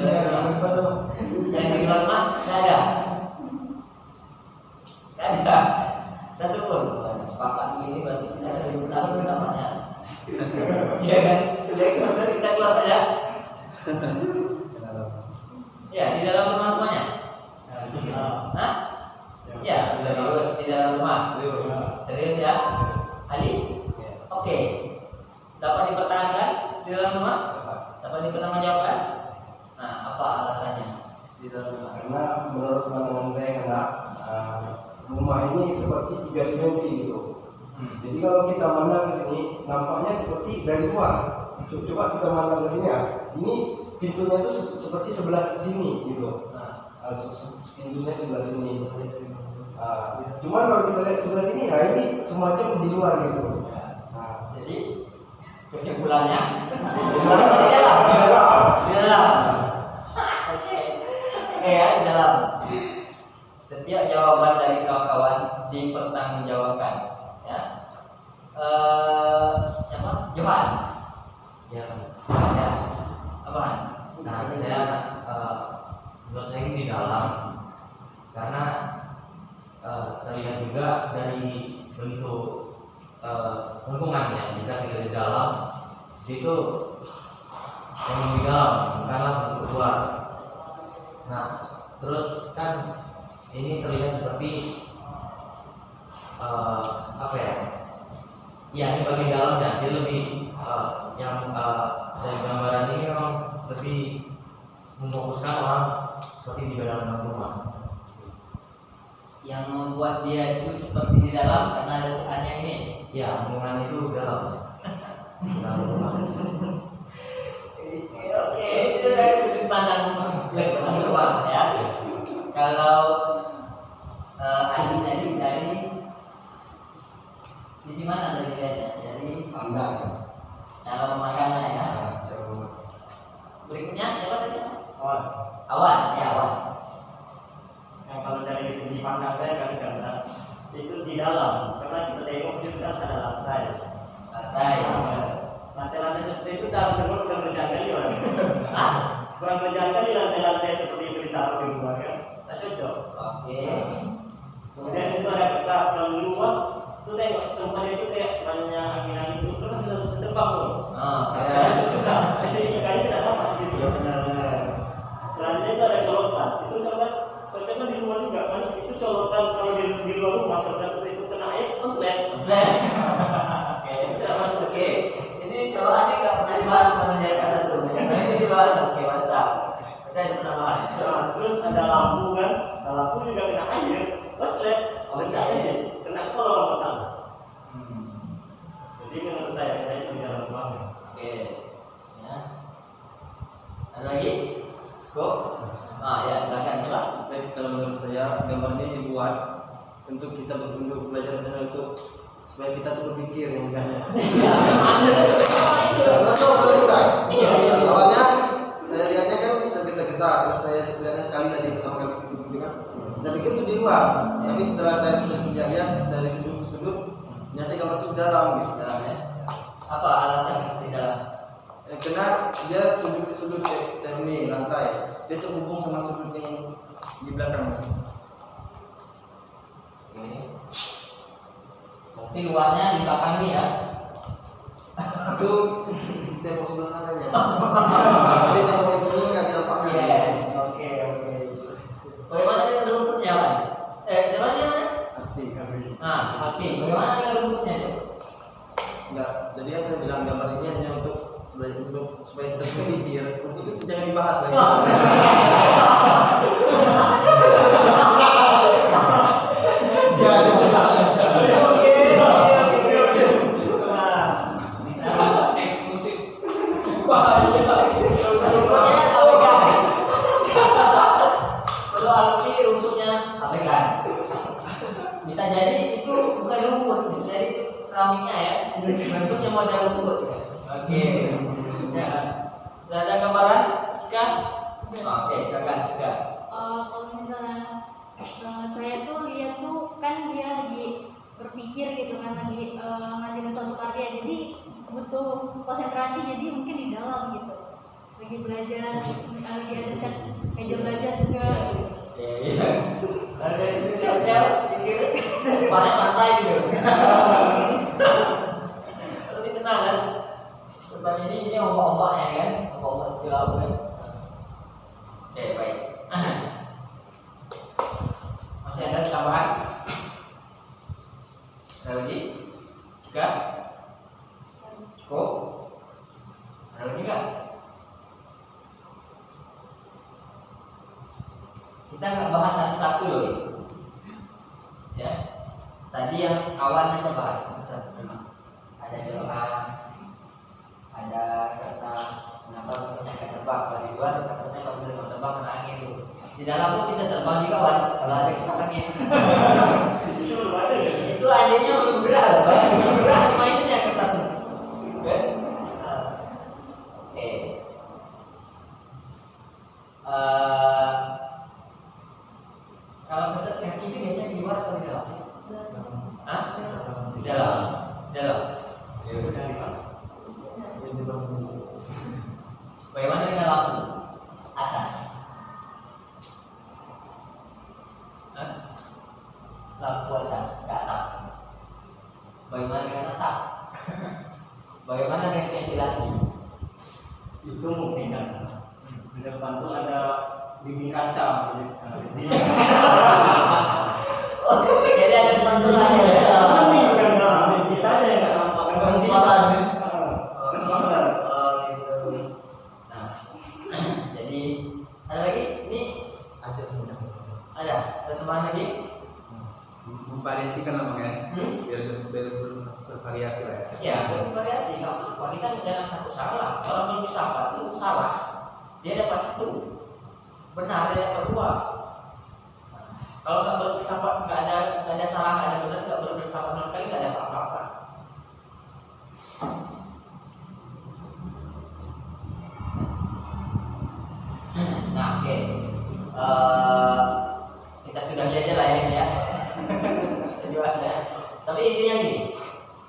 Yang di luar rumah nggak ada. Ada satu pun sepakat begini berarti tidak ada limitasi namanya. Iya kan? Jadi kita kelas aja. Ya di dalam rumah semuanya. Hah? Ya serius di dalam rumah. Serius ya, Ali? Oke. Dapat dipertahankan di dalam rumah? Dapat dipertanggungjawabkan? Nah apa alasannya di dalam rumah? Karena menurut pandangan saya karena rumah ini seperti 3 dimensi gitu. Jadi kalau kita mandang ke sini nampaknya seperti dari luar. Coba kita mandang ke sini ya. Ini pintunya itu seperti sebelah sini gitu. Pintunya sebelah sini. Cuman kalau kita lihat sebelah sini, nah ini semacam di luar gitu. Jadi kesimpulannya di dalam. Di dalam. Oke ya di dalam. Setiap jawaban dari kawan-kawan dipertanggungjawabkan. Ya. Siapa? Johan. Ya, Ya. Apaan? nah saya menurut saya ini di dalam karena terlihat juga dari bentuk lingkungannya. Jika kita di dalam itu yang lebih dalam, bukanlah bentuk luar. Nah, terus kan ini terlihat seperti apa ya? Ya, ini bagian dalamnya. Dia lebih dari gambaran ini memang lebih memfokuskan orang seperti di dalam rumah. Yang membuat dia itu seperti di dalam karena ada Tuhannya ini. Ya, bangunan itu dalam rumah. Oke, itu dari sudut pandang luar ya. Kalau Ali tadi dari sisi mana tadi lihatnya? Dari Pandang. cara memandangnya ya. Coba. Berikutnya siapa tadi? Awan. Awan, ya Awan. Yang kalau dari segi pandang saya kami kata itu di dalam, karena kita tengok di kan ada lantai. Lantai. Lantai-lantai seperti itu tak perlu berjaga di orang. Kurang berjaga di lantai-lantai seperti itu ditaruh di luar kan? Tak cocok. Oke. Kemudian di situ ada kertas kalau di luar, itu tengok tempatnya itu kayak banyak angin-angin itu terus setebak loh. Oh, ya. Jadi ikannya tidak dapat di situ. Ya benar-benar. Selanjutnya itu ada colokan. Itu colokan di luar juga kan? Itu colokan kalau di luar rumah colokan seperti itu kena air konslet. Oke. Tidak masuk. Oke. Ini soalnya nggak pernah dibahas mengenai kelas 1. Nah, itu dibahas. Oke, mantap. Kita tidak pernah bahas. Nah, terus ada lampu kan? Nah, lampu juga kena air konslet. Oh, Kena iya. air. Kena kolong pertama. Hmm. Jadi menurut saya itu di dalam rumah. Oke. Ya. Ada lagi? Go. Ya, silakan coba. Baik, kalau menurut saya gambar ini dibuat untuk kita untuk belajar dan untuk supaya kita tuh berpikir yang enggaknya. Awalnya saya lihatnya kan tergesa-gesa karena saya lihatnya sekali tadi pertama kali kan. Saya pikir itu di luar, tapi setelah saya lihat dari sudut ke sudut, ternyata gambar itu di dalam gitu. Dalam ya. Apa alasan di dalam? Karena dia sudut ke sudut kayak ini lantai, dia terhubung sama sudut yang di belakang. Oke. Berarti luarnya di belakang ini ya. Itu tembok sebelahnya. Jadi tembok yang sini nggak dinampakkan. Yes. Oke. Bagaimana dengan rumputnya, Pak? Siapa namanya? Api. Bagaimana dengan rumputnya, Cok? Enggak. Jadi yang saya bilang gambar ini hanya untuk supaya kita berpikir. Untuk itu jangan dibahas lagi. Eksklusif. Rumputnya abaikan. Kalau api rumputnya abaikan. Bisa jadi itu bukan rumput, bisa jadi itu keramiknya ya. Bentuknya model rumput. Oke. Ya. Sudah ada gambaran? Cika? Oke, silakan Cika. Kalau misalnya saya tuh lihat tuh kan dia lagi berpikir gitu kan, lagi ngasilin suatu karya, jadi butuh konsentrasi, jadi mungkin di dalam gitu lagi belajar, lagi ada set meja belajar juga. Iya. Ada itu lihatnya pikir paling pantai gitu. Lebih tenang kan? Depan ini ombak-ombaknya kan, ombak-ombak di laut kan. Oke, baik. Masih ada tambahan? Ada lagi? Jika? Cukup? Ada lagi nggak? Kita nggak bahas satu-satu loh. Ya. Tadi yang awalnya kita bahas memang ada celokan, ada kertas. Kenapa kertasnya nggak terbang? Kalau di luar kertasnya pasti terbang kena angin tuh. Di dalam pun bisa terbang juga Wan, kalau ada kipas angin. Itu anjingnya lebih berat, lebih berat mainnya kertasnya. Oke. Kalau keset kaki itu biasanya di luar atau di dalam sih? Hah? Di dalam. Dalam. Bagaimana dengan lampu? Atas. Hah? Lampu atas, ke atap. Bagaimana dengan atap? Bagaimana dengan ventilasi? itu membuktikan. Di depan tuh ada dinding kaca gitu. Nah, Jadi ada pantulan ya. Tapi bukan dalam kita aja yang nggak nampak kan Transparan. transparan. Oh gitu. Nah, jadi ada lagi? Ini Ada sudah. ada tambahan lagi? Memvariasikan lah Bang ya. Biar bervariasi lah ya. Ya, bervariasi. Nggak apa-apa. Kita jangan takut salah. Kalau berfilsafat itu salah, dia dapat satu. Benar, dia dapat dua. Kalau nggak berfilsafat, nggak ada salah, nggak ada benar, nggak berfilsafat sama sekali, nggak ada apa-apa. Nah, oke. Kita sudahi aja lah ya ini ya. Jelas ya. Tapi intinya gini,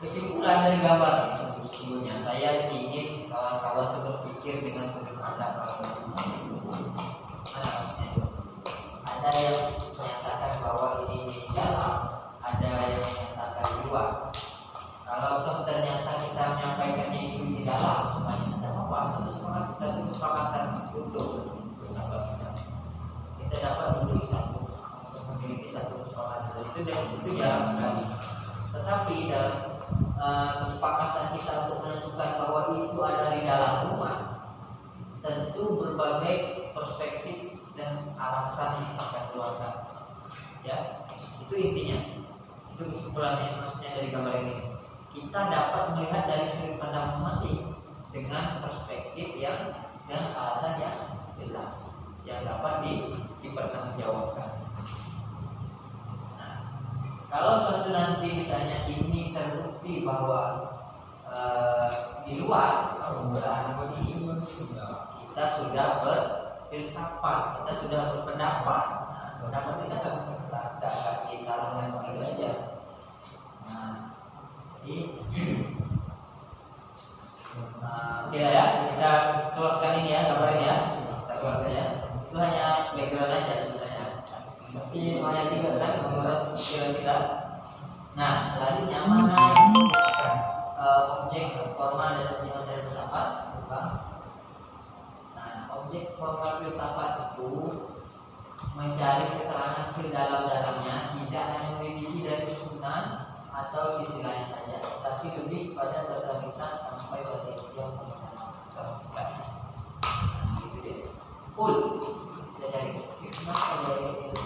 kesimpulan dari gambar ini sesungguhnya saya ingin kawan-kawan itu berpikir dengan sudut pandang masing-masing. Mana maksudnya? Ada yang menyatakan bahwa ini di dalam, ada yang menyatakan di luar. Kalau ternyata kita menyampaikannya itu di dalam, semuanya tidak apa-apa. Satu kesepakatan untuk bersama kita dapat duduk satu untuk memiliki satu kesepakatan itu jarang sekali. Tetapi dalam kesepakatan kita untuk menentukan bahwa itu ada di dalam rumah, tentu berbagai perspektif dan alasan yang kita keluarkan. Ya, itu intinya. Itu kesimpulannya, maksudnya dari gambar ini. Kita dapat melihat dari sudut pandang masing-masing dengan perspektif yang dan alasan yang jelas yang dapat dipertanggungjawabkan. Nah, kalau suatu nanti misalnya ini terbukti bahwa di luar penggunaan ini kita sudah berfilsafat, kita sudah berpendapat. Nah, pendapat kita nggak bisa salah dan begitu aja. Nah, jadi oke ya, kita close-kan ini ya, gambar ini ya. Kita close ya. Itu hanya background aja sebenarnya. Tapi lumayan juga kan menguras pikiran kita. Nah, selanjutnya mana yang disebutkan objek, formal dan objek materi filsafat, Bang? Nah, objek formal filsafat itu mencari keterangan sedalam-dalamnya, tidak hanya memiliki dari susunan atau sisi lain saja, tapi lebih pada totalitas sampai pada yang menentukan. Gitu deh. Kita cari. Kenapa dari itu?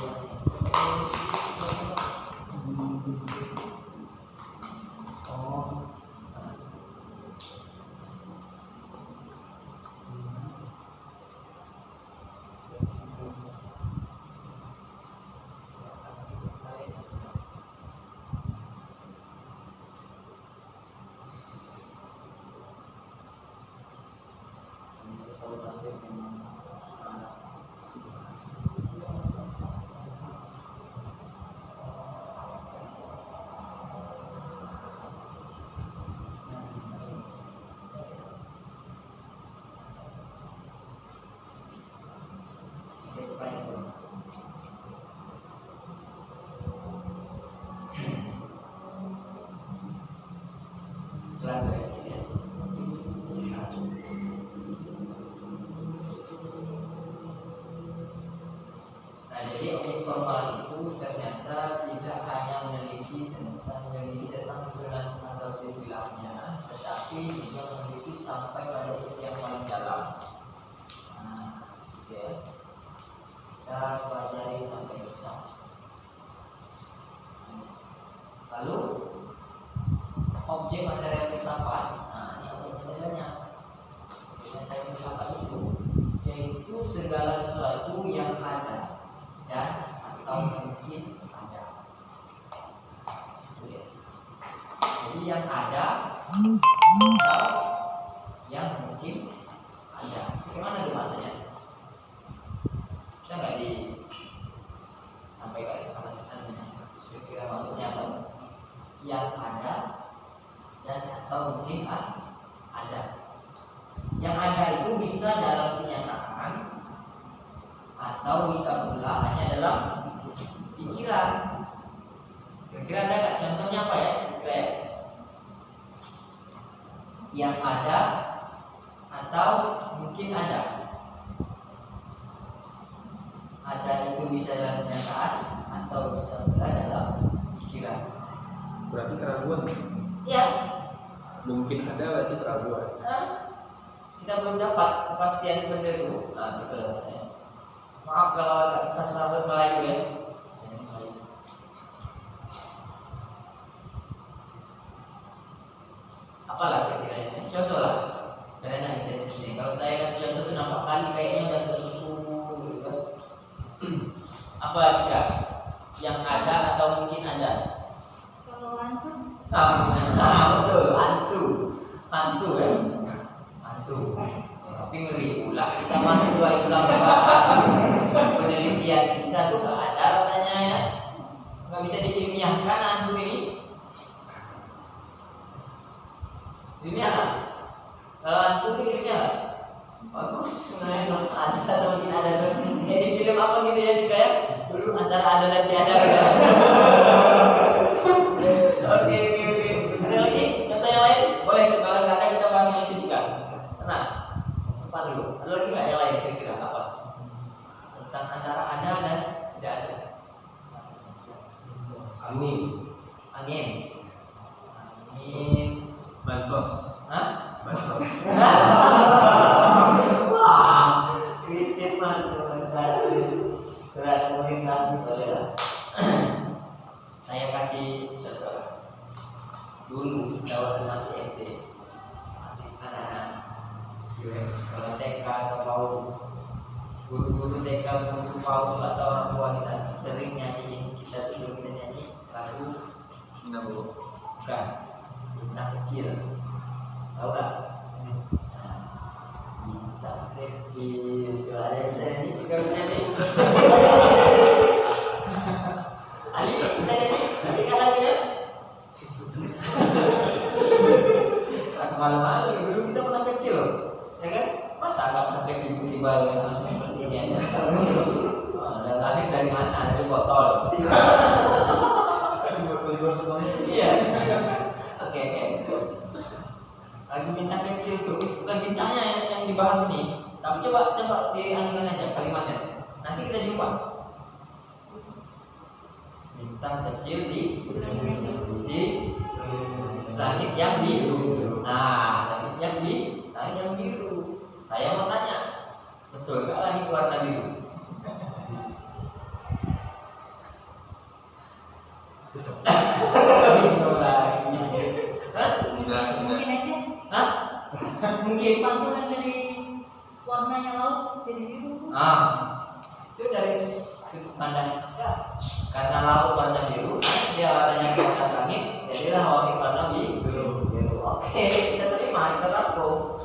Nah, jadi objek formal itu ternyata tidak hanya memiliki tentang susunan atau sisi lainnya, tetapi juga memiliki sampai pada titik yang paling dalam. Nah, ya, kita pelajari sampai tuntas. Lalu objek materi filsafat. Nah, ini objek materialnya. Materi filsafat itu yaitu segala sesuatu yang ada dan atau mungkin ada. Jadi yang ada atau yang mungkin ada. Bagaimana itu maksudnya? Bisa nggak disampaikan sama sesannya? Kira-kira maksudnya apa? Yang ada dan atau mungkin ada. Yang ada itu bisa dalam kenyataan atau bisa pula hanya dalam pikiran. Kira-kira ada nggak contohnya apa ya? Kira-kira yang ada atau mungkin ada itu bisa dalam kenyataan atau bisa pula dalam pikiran. Berarti keraguan. Ya, Mungkin ada berarti keraguan. kita belum dapat kepastian benda itu. Nah, gitu loh. Maaf kalau agak salah Melayu ya. Apalah kira-kira? Kasih contoh lah. Karena kita diskusi. Kalau saya kasih contoh itu nampak kali kayaknya udah tersusun gitu kan. Apa juga yang ada atau mungkin ada? Kalau hantu, Betul, hantu ya, hantu. Tapi ngeri pula kita mahasiswa Islam bahasa penelitian kita tuh gak ada rasanya ya, nggak bisa dikilmiahkan hantu ini. Ilmiah kan? Kalau hantu itu ilmiah kan? Bagus sebenarnya kalau ada atau mungkin ada tuh. Kayak di film apa gitu ya juga ya. Dulu antara ada dan tiada gitu. Oke. Ada lagi contoh yang lain? Boleh kalau nggak ada kita bahas yang itu juga. Nah, sempat dulu. Ada lagi nggak yang lain kira-kira apa? Tentang antara ada dan tidak ada. Angin. Angin. Bansos. Hah? Bansos. Wah, kritis mas, berat pemerintah gitu ya. Saya kasih contoh. Dulu kita waktu masih SD, masih anak-anak, kalau TK atau PAUD, guru-guru TK, guru PAUD atau orang tua kita sering nyanyiin kita sebelum kita nyanyi lagu Minabo. bukan bintang kecil, tahu nggak? Bintang kecil, coba ada saya ini juga nyanyi. Ali bisa nyanyi? Masih kalah lagi ya? Pas malam-malam dulu kita pernah kecil, ya kan? Masa nggak pernah kecil tiba-tiba langsung seperti ini aja? Dan lahir dari mana? Dari botol. Iya. Oke. Lagi bintang kecil itu bukan bintangnya yang dibahas nih, tapi coba dianukan aja kalimatnya. Nanti kita jumpa. Bintang kecil di langit yang biru. Nah, langit yang biru. Saya mau tanya, betul nggak langit warna biru? mungkin aja. Hah? Mungkin. Pantulan dari warnanya laut jadi biru. Itu dari sudut pandang kita. Karena laut warna biru, dia warnanya ke atas langit, jadilah langit warna biru. Oke, kita terima, kita tahu.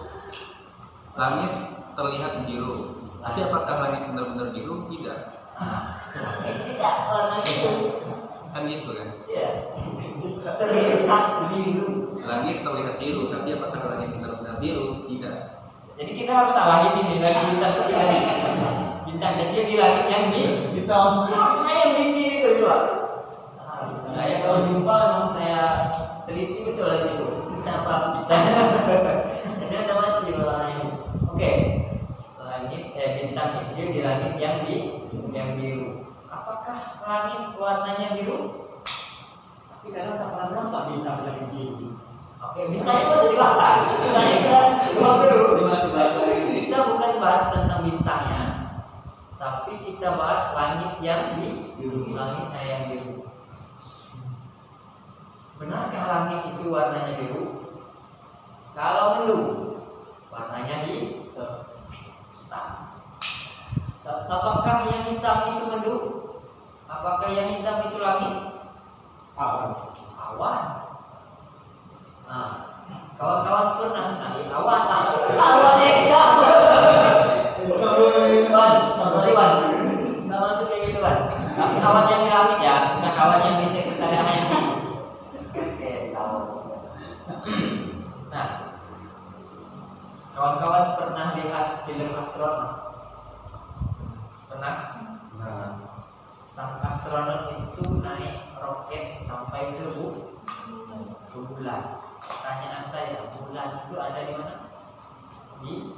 Langit terlihat biru. Tapi apakah langit benar-benar biru? Tidak. Tidak warna biru. Kan gitu kan? Iya. Terlihat biru. Langit terlihat biru, tapi apakah langit benar-benar biru? Tidak. Jadi kita harus salahin ini lagi bintang kecil tadi. Bintang kecil di langit yang yang tinggi itu coba. Saya kalau jumpa memang saya teliti betul lagi itu. Siapa kita? Jadi ada mati malah ini. Oke. Langit bintang kecil di langit yang biru. Apakah langit warnanya biru? Tapi kadang tak pernah nampak bintang lagi biru. Oke, bintangnya masih dibahas. Bintangnya kan dulu. Masih bahas lagi ini. Kita bukan bahas tentang bintangnya, tapi kita bahas langit yang biru. Langitnya yang biru. Benarkah langit itu warnanya biru? Kalau mendung, warnanya hitam. Apakah yang hitam itu mendung? Apakah yang hitam itu langit? Awan. Nah, kawan-kawan pernah awannya hitam. Mas Iwan, nggak masuk kayak gitu kan? Tapi awan yang di langit ya, bukan awan yang di sekretariat yang di. Oke, tahu. Nah, kawan-kawan pernah lihat film astronot? Pernah? Nah, sang astronot itu naik roket sampai ke bulan. Pertanyaan saya, bulan itu ada di mana? Di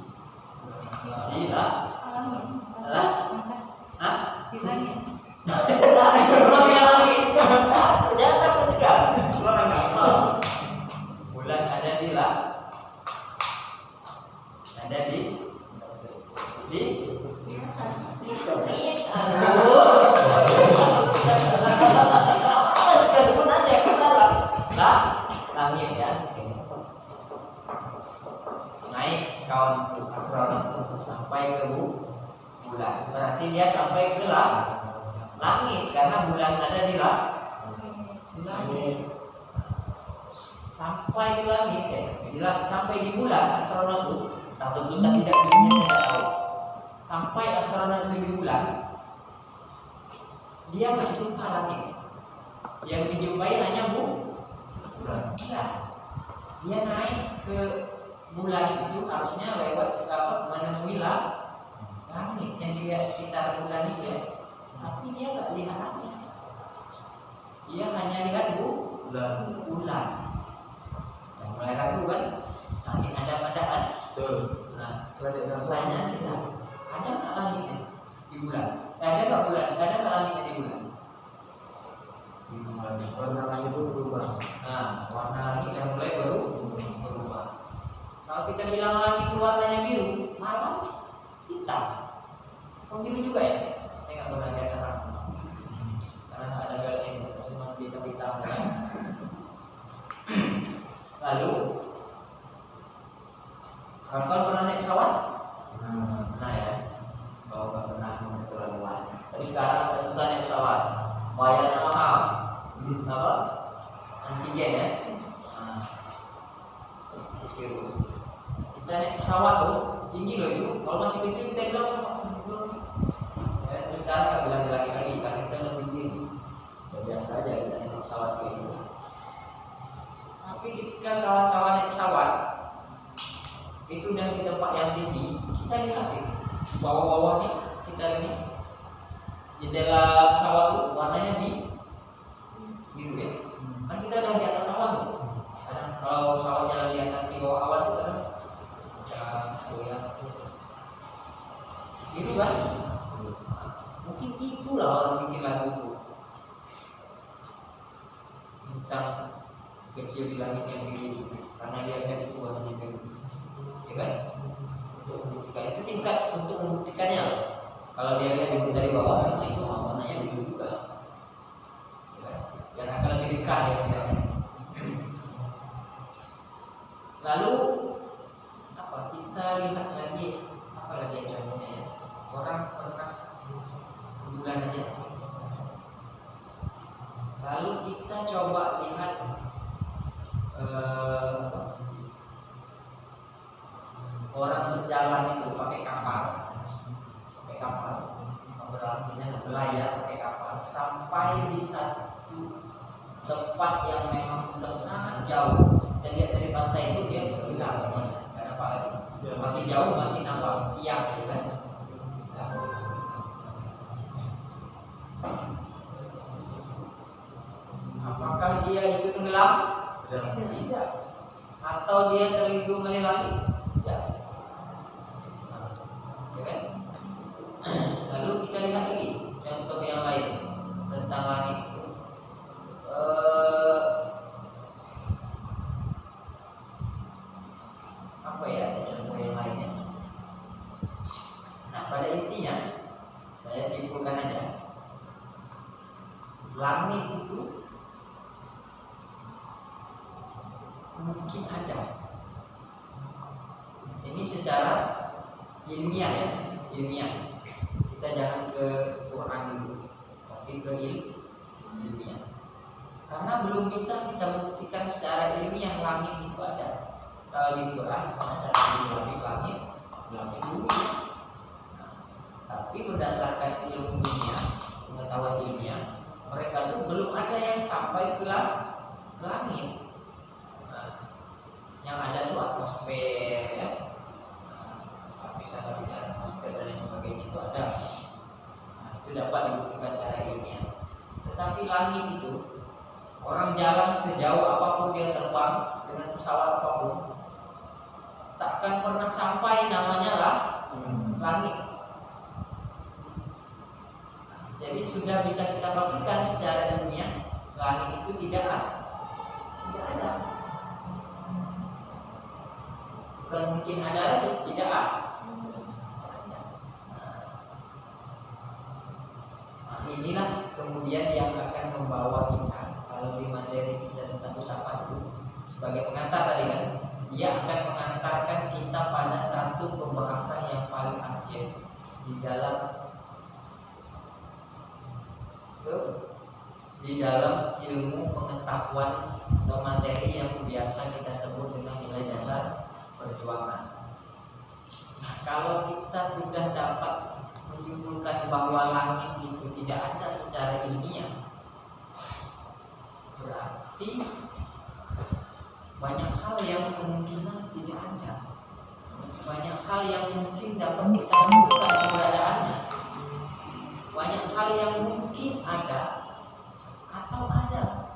Di atas. Juga sebut aja yang salah. Lah, langit ya. Naik kawan astronot sampai ke bulan. Berarti dia sampai ke langit karena bulan ada di langit. Sampai di langit, sampai di bulan astronot itu, tak betul tak tidak birunya saya tidak tahu. Sampai astronot itu di bulan, dia berjumpa langit. Yang dijumpai hanya bulan. Nah, dia naik ke bulan itu harusnya lewat menemui langit yang dia sekitar bulan itu ya. Tapi dia nggak lihat langit. Dia hanya lihat bulan. Yang mulai ragu kan, langit ada-adaan. Nah, pertanyaan kita, ada nggak langitnya di bulan? Ada nggak bulan? Ada nggak langitnya di bulan? Warna langit itu berubah. Nah, warna langit dan mulai berubah. Kalau kita bilang langit itu warnanya biru, malam hitam. Oh, biru juga ya? Saya nggak pernah lihat terang. Karena nggak ada galanya itu, cuma hitam-hitam. Lalu, kapan pernah naik pesawat? Nah ya, kalau nggak pernah keterlaluan. Tapi sekarang agak susah naik pesawat. Bayarnya mahal. Apa? Antigen ya. Nah, kita naik pesawat tuh tinggi loh itu. Kalau masih kecil kita bilang sama ya, terus sekarang kita bilang lagi karena kita lebih tinggi. Ya, biasa aja kita naik pesawat kayak gitu. Tapi ketika kawan-kawan naik pesawat itu dan di tempat yang tinggi, kita lihat di bawah-bawah nih sekitar ini jendela pesawat tuh warnanya biru ya. Kan kita udah di atas awan tuh. Kadang kalau pesawatnya di atas di bawah awan tuh kadang goyang biru kan. Mungkin itulah orang bikin lagu itu. Bintang kecil di langit yang biru karena dia lihat itu warnanya biru. Ya kan? Untuk membuktikan itu tingkat untuk membuktikannya. Kalau dia lihat dari bawah, nah itu warnanya biru juga. Ya kan? Biar akan lebih dekat ya kita. Lalu apa? Kita lihat lagi apa lagi contohnya ya? Orang pernah bulan aja. Lalu kita coba lihat orang berjalan itu pakai kapal berarti berlayar pakai kapal sampai di satu tempat yang memang sudah sangat jauh. Kita lihat dari pantai itu dia hilang, nggak nampak lagi. Makin jauh makin nampak tiang, kan? Apakah dia itu tenggelam? Tidak. Atau dia terlindung oleh langit? Tidak. Ya kan? Lalu kita lihat lagi contoh yang lain tentang langit itu. Apa ya contoh yang lainnya? Nah, pada intinya saya simpulkan aja. Langit itu mungkin ada. Ini secara ilmiah ya, ilmiah. Kita jangan ke Quran dulu, tapi ke ilmiah. Karena belum bisa kita buktikan secara ilmiah langit itu ada. Kalau di Quran ada lapis langit, lapis bumi. Nah, tapi berdasarkan ilmu ilmiah, pengetahuan ilmiah, mereka tuh belum ada yang sampai ke langit. Nah, yang ada tuh atmosfer ya. Lapisan-lapisan atmosfer dan lain sebagainya itu ada. Nah, itu dapat dibuktikan secara ilmiah. Tetapi langit itu orang jalan sejauh apapun dia terbang dengan pesawat apapun takkan pernah sampai namanya langit. Jadi sudah bisa kita pastikan secara ilmiah langit itu tidak ada. Bukan mungkin ada lagi, tidak ada. Aceh di dalam ilmu pengetahuan atau materi yang biasa kita sebut dengan nilai dasar perjuangan. Nah, kalau kita sudah dapat menyimpulkan bahwa langit itu tidak ada secara ilmiah, berarti banyak hal yang kemungkinan tidak ada. Banyak hal yang mungkin dapat kita tentukan keberadaannya. Banyak hal yang mungkin ada atau ada.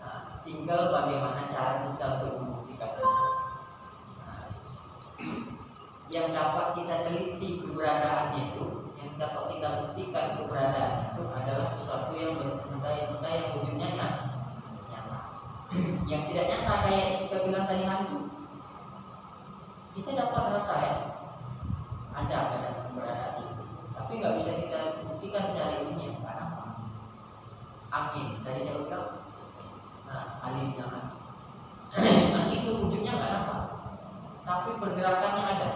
Nah, tinggal bagaimana cara kita untuk membuktikan itu. Nah, yang dapat kita teliti keberadaannya itu, yang dapat kita buktikan keberadaannya itu adalah sesuatu yang benda-benda yang wujudnya nyata. Yang tidak nyata kayak kita bilang tadi hantu. Kita dapat merasa ya ada keberadaan itu, tapi nggak bisa kita buktikan secara ilmiah. Karena angin tadi saya bilang, angin angin itu wujudnya nggak nampak, tapi pergerakannya ada.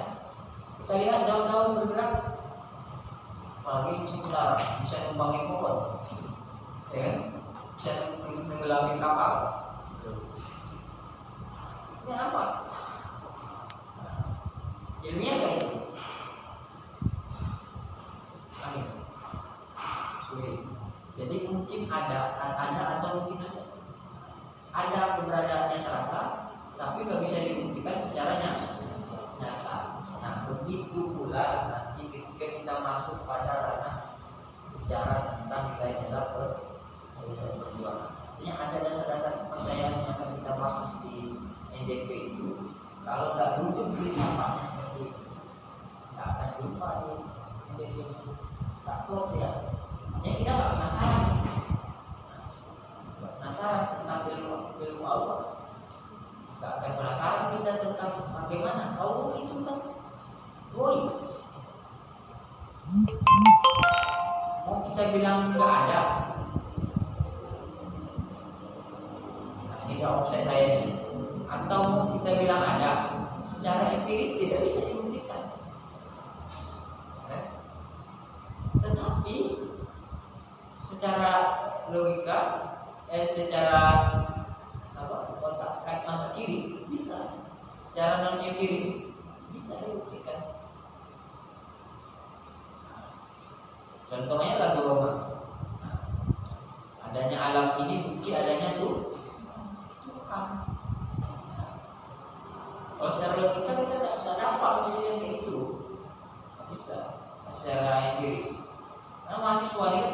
Kita lihat daun-daun bergerak, apalagi musim utara bisa numbangin pohon, ya, bisa menggelamin kapal. Ini apa? Ilmiah kayak itu. Jadi mungkin ada atau mungkin ada keberadaannya terasa, tapi nggak bisa dibuktikan secara nyata. Nah, begitu pula nanti ketika kita masuk pada ranah bicara tentang nilai dasar perjuangan. Artinya ada dasar-dasar kepercayaan yang akan kita bahas di NDP itu. Kalau nggak duduk beli sampahnya seperti itu, nggak akan jumpa di NDP itu. Tak klop ya. Artinya kita nggak penasaran tentang ilmu Allah. Nggak akan penasaran kita tentang bagaimana Allah itu kan woi. Mau kita bilang nggak ada, nah, ini nggak offset saya ini. Atau mau kita bilang ada, secara empiris tidak bisa dibuktikan. Tetapi secara logika, secara otak kanan kiri bisa, secara non empiris bisa dibuktikan. Contohnya lagu Roma. Adanya alam ini bukti adanya Tuhan. Kalau secara logika kita tidak dapat yang kayak itu, tidak bisa secara empiris. Nah, mahasiswa ini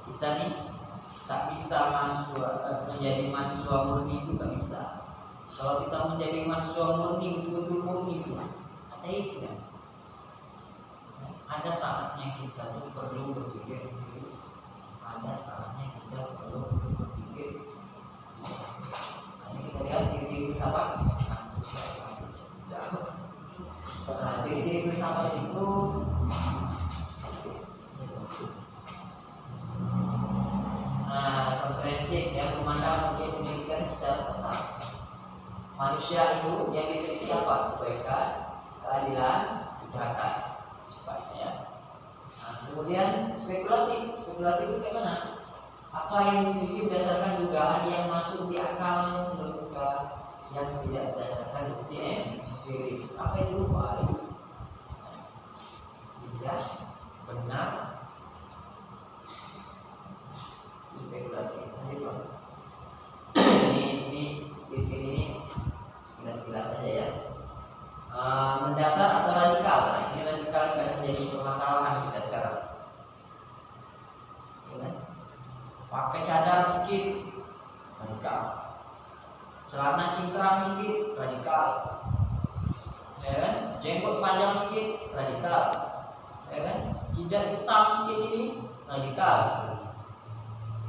kita nih tak bisa menjadi mahasiswa murni itu tak bisa. Kalau kita menjadi mahasiswa murni betul-betul murni itu ateis ya. Ada saatnya kita tuh perlu berpikir empiris. Ada saatnya kita perlu berpikir. Kita lihat ciri-ciri filsafat. Nah, ciri-ciri filsafat itu komprehensif yang memandang pendidikan secara total. Manusia itu yang dimiliki apa? Kebaikan, keadilan, kejahatan, sifatnya. Nah, kemudian spekulatif itu kayak mana? Apa yang dimiliki berdasarkan dugaan yang masuk di akal, logika yang tidak berdasarkan bukti empiris. Apa itu? Tidak benar. Spekulatif. Ini ciri-ciri ini sekilas saja ya. Mendasar atau radikal. Nah, ini radikal kadang menjadi permasalahan kita sekarang. Pakai cadar sedikit, radikal. Celana cingkrang sedikit, radikal. Ya kan? Jenggot panjang sedikit, radikal. Ya kan? Jidat hitam sedikit sini, radikal.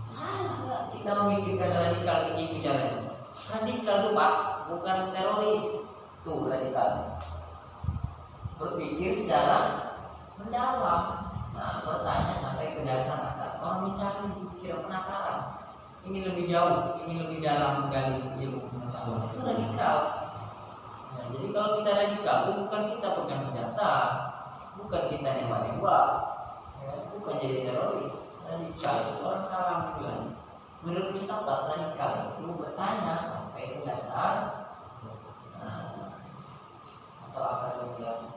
Salah nggak kita memikirkan radikal begitu caranya? Radikal itu Pak, bukan teroris. Tuh radikal. Berpikir secara mendalam. Nah, bertanya sampai ke dasar akal. Orang mencari, kira penasaran. Ini lebih jauh, ini lebih dalam menggali ilmu pengetahuan. Itu radikal. Nah, jadi kalau kita radikal itu bukan kita pegang senjata, bukan kita nembak-nembak, ya, bukan jadi teroris. Radikal itu orang salah bilang. Menurut filsafat radikal itu bertanya sampai ke dasar, atau akan bilang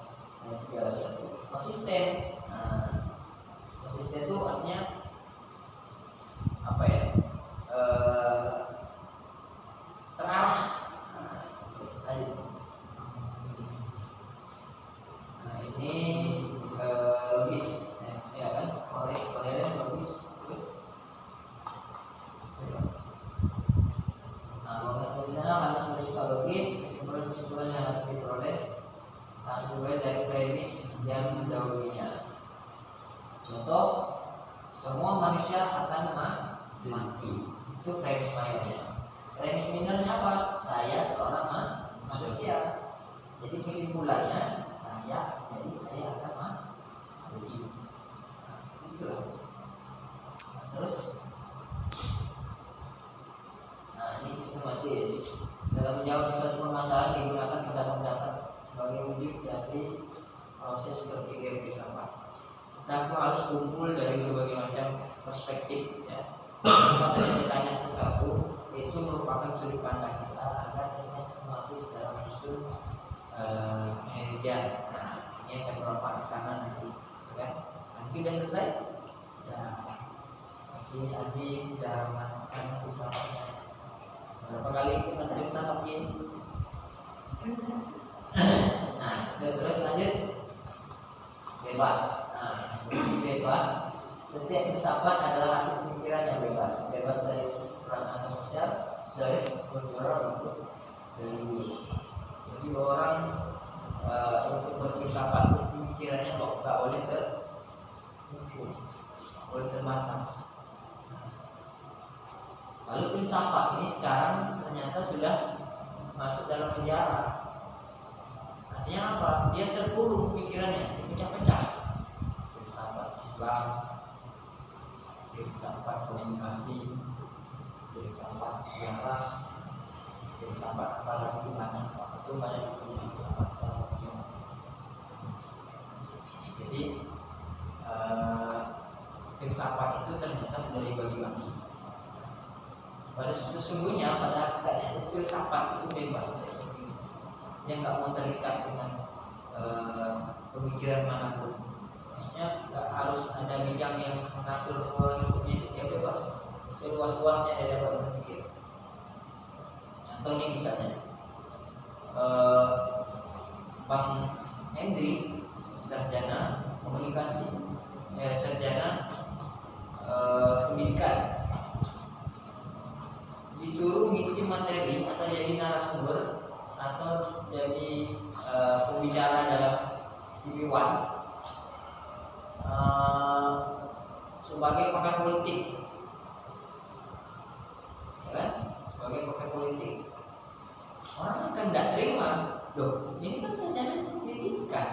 segala sesuatu konsisten. Konsisten itu artinya apa ya? Terarah. Ini logis, ya kan? Koheren logis, terus. Mengenai harus bersifat logis, kesimpulan yang harus diperoleh harus dimulai dari premis yang mendahulunya. Contoh, semua manusia akan mati. Itu premis mayornya. Premis minornya apa? Saya seorang manusia. Jadi kesimpulannya saya akan mati. Itulah. Terus, ini sistematis. Dalam menjawab suatu permasalahan digunakan pendapat sebagai wujud dari proses berpikir filsafat. Kita harus kumpul dari berbagai macam perspektif, ya. Kalau kita tanya sesuatu, itu merupakan sudut pandang kita agar kita sistematis dalam menyusun penelitian. Nah, ini akan bermanfaat ke sana nanti, kan? Nanti udah selesai, ya. Nanti udah melakukan filsafatnya. Berapa kali kita tadi filsafat ini? Nah, terus lanjut bebas. Bebas. Setiap filsafat adalah hasil pemikiran yang bebas dari prasangka sosial, dari kultural maupun religius. Jadi orang untuk berfilsafat pemikirannya kok nggak boleh terbatas. Lalu filsafat ini sekarang ternyata sudah masuk dalam penjara. Artinya apa? Dia terkurung pikirannya, dipecah-pecah. Filsafat Islam, filsafat komunikasi, filsafat sejarah, filsafat apalagi banyak filsafat. Jadi filsafat itu ternyata sudah dibagi-bagi. Pada sesungguhnya pada hakikatnya filsafat itu bebas. Yang nggak mau terikat dengan pemikiran manapun. Maksudnya nggak harus ada bidang yang mengatur hidupnya itu dia bebas. Seluas-luasnya dia dapat berpikir. Contohnya misalnya Bang Hendri, sarjana komunikasi, sarjana pendidikan, disuruh ngisi materi atau jadi narasumber atau jadi pembicara dalam TV One sebagai pakar politik, ya kan? Sebagai pakar politik, orang akan tidak terima. Loh, ini kan sarjana pendidikan.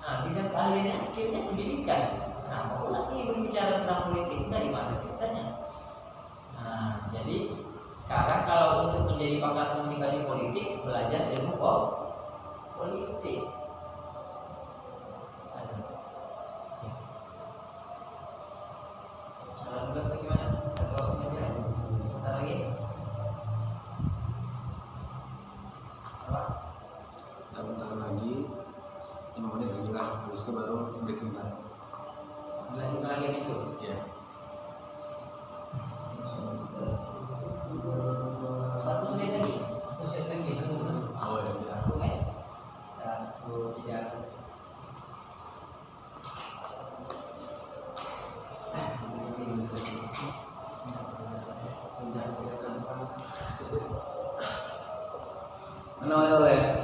Nah, bidang keahliannya, skillnya pendidikan. Nah, mau lagi berbicara tentang politik, dari mana ceritanya? Nah, jadi sekarang kalau untuk menjadi pakar komunikasi politik, belajar ilmu politik. Salam dulu bagaimana? Closing aja. Sebentar lagi. Apa? Bentar lagi 5 menit lagi lah, habis itu baru break bentar. Lagi habis itu. Iya. Satu slide lagi. Oh ya bisa. Oke. Satu, tiga. Mana oleh?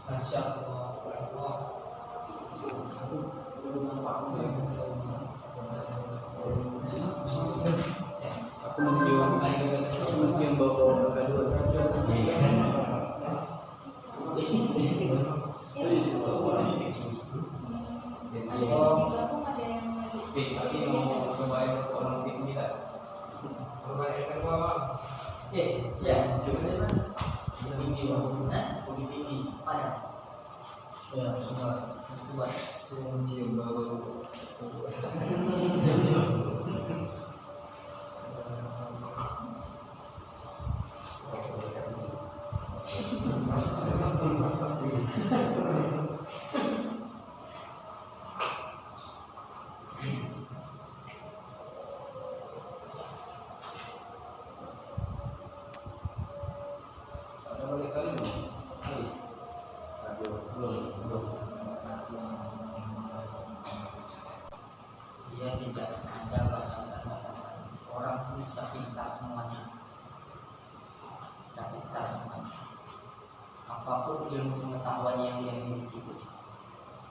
Masya Allah. Aku mencium bau kegaduhan. Digabung ada yang Tapi mau kembali ke orang kita. Ya, sebenarnya tinggi banget. Budi tinggi. Mana? Ya, semua. Cium bau. Ada boleh kali belum? Dia tidak ada batasan-batasan. Orang bisa pintar semuanya, bisa pintar semuanya. Apapun ilmu pengetahuan yang dia miliki,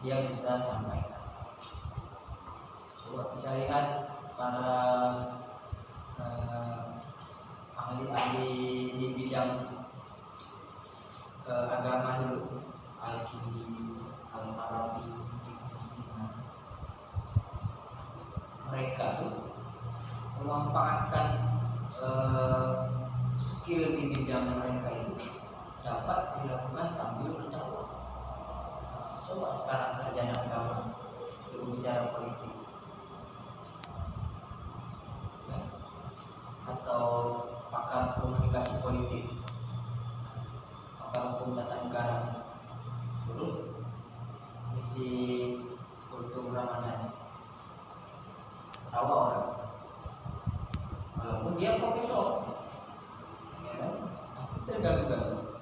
dia bisa sampaikan. Coba kita lihat para ahli-ahli di bidang agama dulu, Al-Kindi, Al-Farabi, Ibnu Sina. Mereka tuh memanfaatkan skill di bidang mereka itu dapat dilakukan sambil berdakwah. Coba sekarang sarjana agama suruh bicara politik, ya, atau pakar komunikasi politik, pakar hukum tata negara, suruh isi kultur Ramadan, tawa orang. Walaupun dia profesor, ya kan, pasti terganggu-ganggu.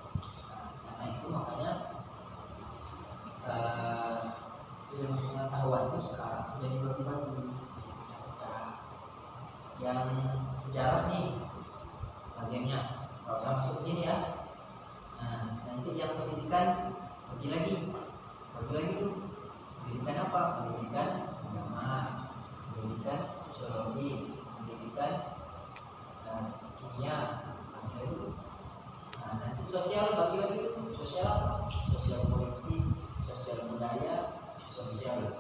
Nah itu makanya ilmu pengetahuan itu sekarang sudah dibagi-bagi yang sejarah nih bagiannya, nggak usah masuk sini ya. Nah nanti yang pendidikan bagi lagi tuh, pendidikan apa? Pendidikan agama, pendidikan sosiologi, pendidikan kimia, ada itu. Nah nanti sosial bagi lagi tuh, sosial apa? Sosial politik, sosial budaya, sosial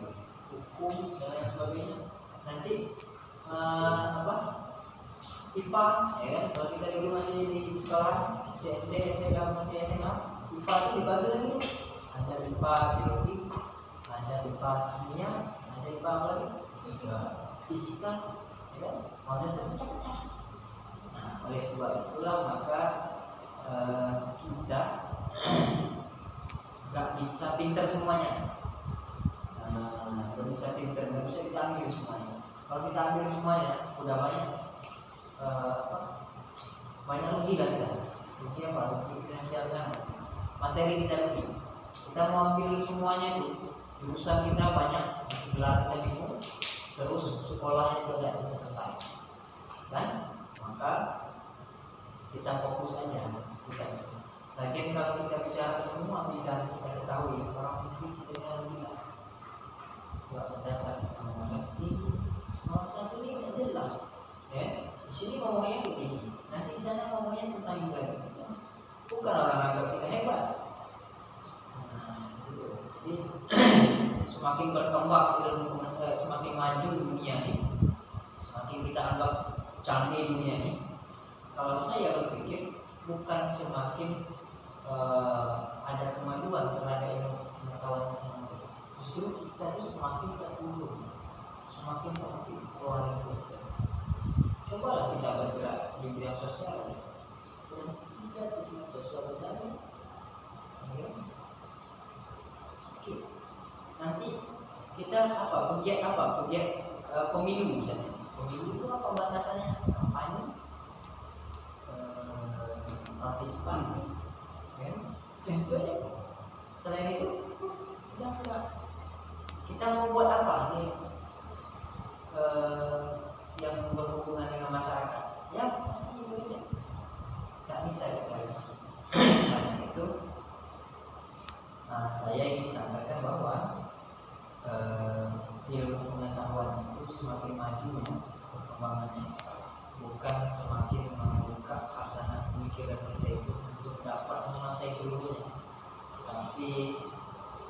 hukum dan lain sebagainya. Nanti IPA, ya kan? Kalau kita dulu masih di sekolah, masih SD, SMP, masih SMA, IPA itu dibagi lagi tuh. Ada IPA biologi, ada IPA kimia, ada IPA apa lagi? Fisika, ya kan? Ada terpecah-pecah. Nah, oleh sebab itulah maka kita nggak bisa pinter semuanya. Nggak bisa pinter, nggak bisa kita ambil semuanya. Kalau kita ambil semuanya, udah banyak rugi kan kita. Rugi apa? Rugi finansial kan. Materi kita rugi. Kita mau ambil semuanya itu, jurusan kita banyak, gelar kita bingung, terus sekolahnya itu tidak selesai, kan? Maka kita fokus aja bisa. Lagian kalau kita bicara semua bidang kita ketahui, orang itu dengan bidang buat berdasar kita mengerti. Nomor satu ini nggak jelas, ya. Di sini ngomongnya begini, nanti di sana ngomongnya tentang ibadah. Bukan orang anggap kita hebat. Jadi semakin berkembang ilmu pengetahuan, semakin maju dunia ini, semakin kita anggap canggih dunia ini. Kalau saya berpikir bukan semakin ada kemajuan terhadap ilmu pengetahuan, justru kita itu semakin terpuruk, semakin keluar itu. Cobalah kita bergerak di bidang sosial, dan kita di bidang sosial budaya, nanti kita pegiat pemilu misalnya. Pemilu itu apa batasannya? Kampanye, partisipan, ya. Itu aja. Selain itu kita mau buat apa nih? Yang berhubungan dengan masyarakat, ya pasti itu aja. Tak bisa kita. Karena itu saya ingin sampaikan bahwa ilmu pengetahuan itu semakin maju ya perkembangannya, bukan semakin membuka khasanah pemikiran kita itu untuk dapat menguasai seluruhnya, tapi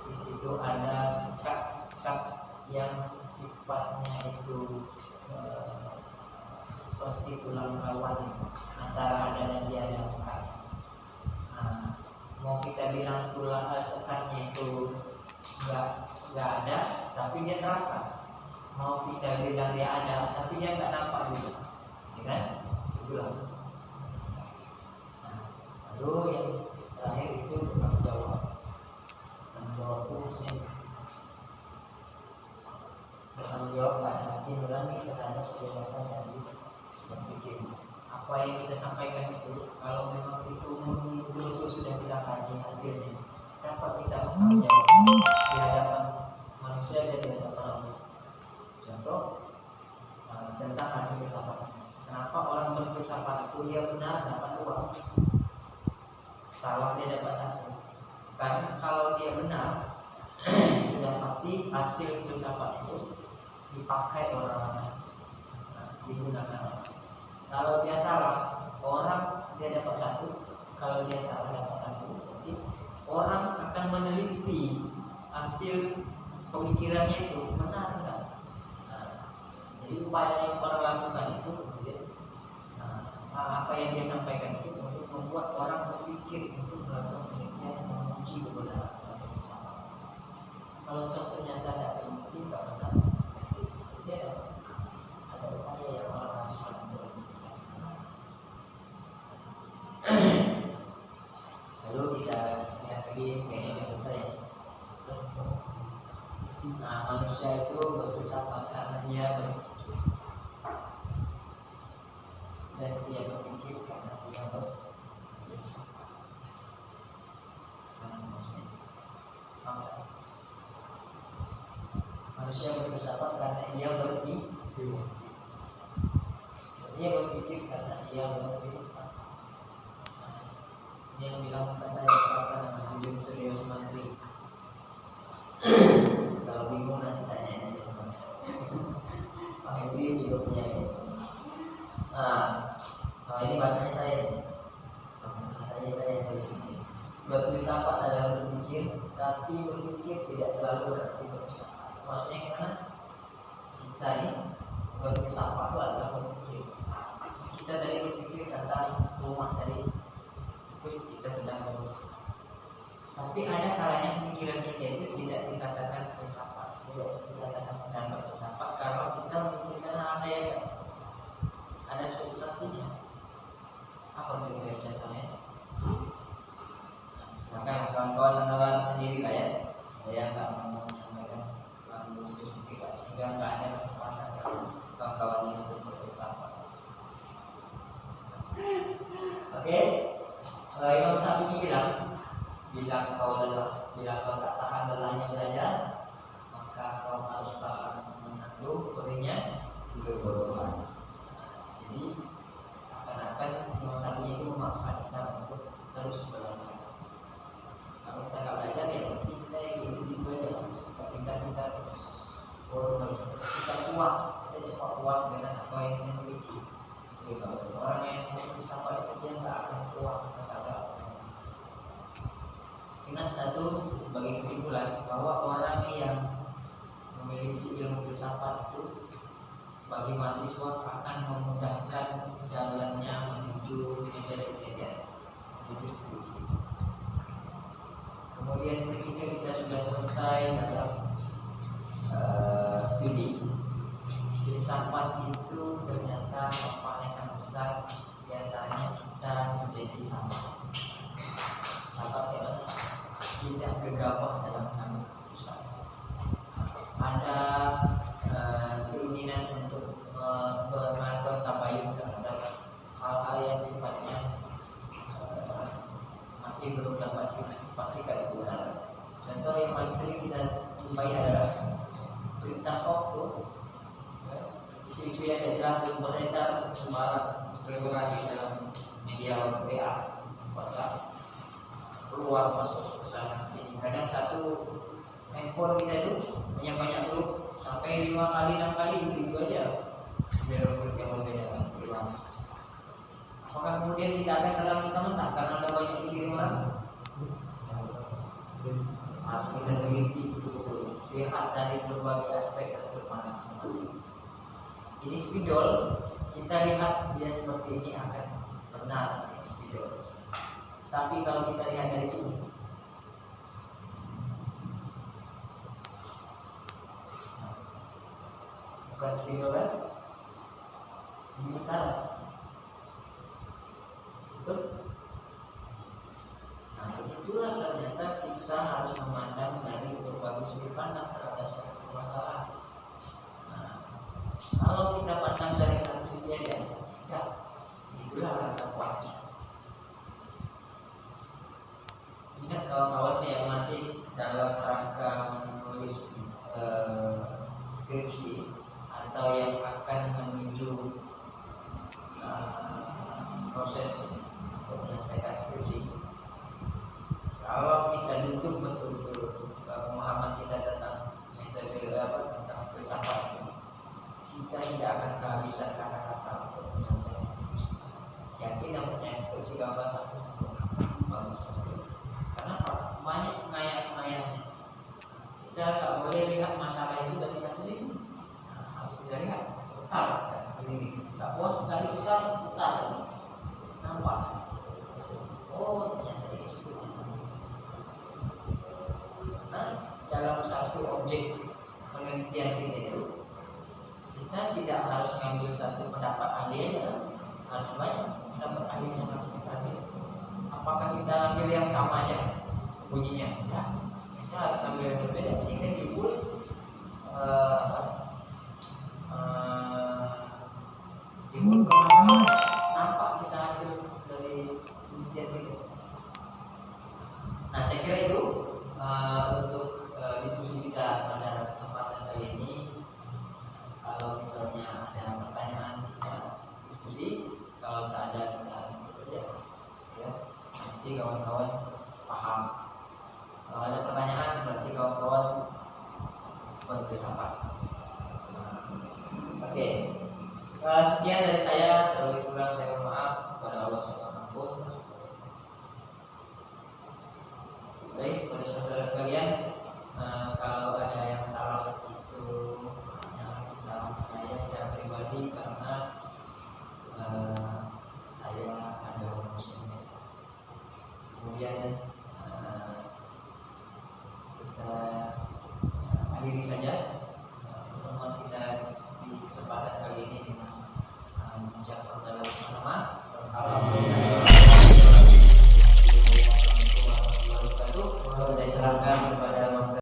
di situ ada sekat-sekat yang sifatnya itu seperti tulang rawan antara ada dan tulang sekatnya itu nggak ada, tapi dia terasa. Mau kita bilang dia ada, tapi dia nggak nampak juga, ya kan? Itulah. Nah, lalu yang terakhir itu tanggung jawab. Tanggung jawab itu bertanggung jawab pada hati nurani terhadap kebebasan dan berpikir. Apa yang kita sampaikan itu, kalau memang itu betul-betul sudah kita kaji hasilnya, dapat kita bertanggung jawab di hadapan manusia dan di hadapan Allah. Contoh tentang hasil filsafat. Kenapa orang berfilsafat itu dia benar dapat uang, salah dia dapat satu? Karena kalau dia benar sudah pasti hasil filsafat itu dipakai orang lain, digunakan orang. Kalau dia salah, orang dia dapat satu. Kalau dia salah dapat satu. Jadi orang akan meneliti hasil pemikirannya itu benar enggak. Jadi upaya yang orang lakukan itu kemudian apa yang dia sampaikan itu untuk membuat orang berpikir untuk melakukan penelitian menguji kebenaran hasil filsafat. Kalau contohnya tidak terbukti tidak benar, dia ada upaya yang orang lakukan. Lalu kita lihat lagi kayaknya sudah selesai. Manusia itu berfilsafat karena dia dan dia berpikir karena dia berfilsafat. Manusia berfilsafat karena dia berpikir. Dia berpikir karena dia berfilsafat. Dia bilang bukan saya siapa nama Jujur Surya Sumantri. Kalau bingung nanti tanya aja sama Pak Henry juga punya ini. Ini bahasanya saya. Bahasanya saya yang tulis ini. Berfilsafat adalah berpikir, tapi berpikir tidak selalu berarti berfilsafat. Maksudnya gimana? Kita ini berfilsafat itu adalah berpikir. Kita tadi berpikir tentang rumah tadi, terus kita sedang berpikir. Tapi ada kalanya pemikiran kita itu tidak dikatakan filsafat, tidak dikatakan sedang berfilsafat kalau kita memikirkan ada yang ada substansinya. Apa itu contohnya? Silakan kawan-kawan menelan sendiri lah ya. Saya nggak mau menyampaikan terlalu spesifik sehingga nggak ada kesempatan kawan-kawan yang untuk berfilsafat. Oke, Imam Syafi'i bilang kau tak tahan lelahnya belajar, maka kau harus tahan menanggung perihnya juga berdoa. Jadi seakan-akan Imam Syafi'i itu memaksa kita untuk terus belajar. Kalau kita nggak belajar ya kita gitu aja. Kita terus kita puas, kita cepat puas dengan apa yang kita miliki. Jadi kalau orang yang berfilsafat itu dia nggak akan puas terhadap. Ingat satu sebagai kesimpulan bahwa orang yang memiliki ilmu filsafat itu bagi mahasiswa akan memudahkan jalannya menuju kejadian menuju skripsi. Kemudian ketika kita sudah selesai dalam studi, filsafat itu ternyata manfaatnya sangat besar. Di antaranya kita menjadi sama. Sahabat ya, tidak gegabah dalam mengambil keputusan. Ada keinginan untuk melakukan tabayun terhadap hal-hal yang sifatnya masih belum dapat dipastikan benar. Contoh yang paling sering kita jumpai adalah berita hoax, isu-isu yang tidak jelas dan beredar bersebaran dalam media WA, WhatsApp, keluar masuk ke sana sini. Kadang satu handphone kita itu banyak grup sampai 5 kali 6 kali itu aja dalam grup yang berbeda kan. Apakah kemudian kita akan dalam mentah-mentah karena ada banyak dikirim orang? Harus kita teliti betul-betul, lihat dari berbagai aspek mana masing-masing. Ini spidol, kita lihat dia seperti ini akan benar spidol. Tapi kalau kita lihat dari sini, Sri kan di utara, betul? Nah begitulah ternyata kita harus memandang dari berbagai sudut pandang terhadap suatu permasalahan. Nah, kalau kita pandang dari satu sisi aja, ya segitulah rasa puasnya. Ingat kawan-kawan yang masih dalam rangka menulis skripsi atau yang akan menuju proses untuk menyelesaikan skripsi, kalau kita duduk betul-betul pemahaman kita tentang metode tentang filsafat ini, kita tidak akan kehabisan kata-kata untuk menyelesaikan skripsi. Yakin yang punya skripsi gambar pasti sempurna, bagus hasil. Kenapa? Banyak pengayaan-pengayaan. Kita nggak boleh lihat masalah itu dari satu sisi. Nah, harus kita lihat putar. Jadi nggak puas sekali putar. Nampak? Oh ternyata ini sebetulnya. Nah, dalam satu objek penelitian kita itu, kita tidak harus ngambil satu pendapat ahli aja, harus banyak pendapat ahli yang harus kita ambil. Apakah kita ambil yang sama aja bunyinya? Ya, kita harus ambil yang berbeda sehingga timbul permasalahan. Nampak kita hasil dari penelitian itu. Nah, saya kira itu untuk diskusi kita pada kesempatan kali ini. Kalau misalnya ada pertanyaan, ya, diskusi. Kalau tak ada, kita bekerja. Ya, nanti kawan-kawan paham. Kalau ada pertanyaan, berarti kawan-kawan berfilsafat. Oke. Sekian dari saya. Terlebih kurang saya mohon maaf kepada Allah Subhanahu wa Ta'ala. Baik, pada saudara sekalian, kalau ada yang salah itu hanya salah saya secara pribadi karena saya ada muslimis. Kemudian kita akhiri saja pertemuan kita di kesempatan kali ini dengan mengucapkan dalam bersama. Assalamualaikum warahmatullahi wabarakatuh. Saya serahkan kepada Mas.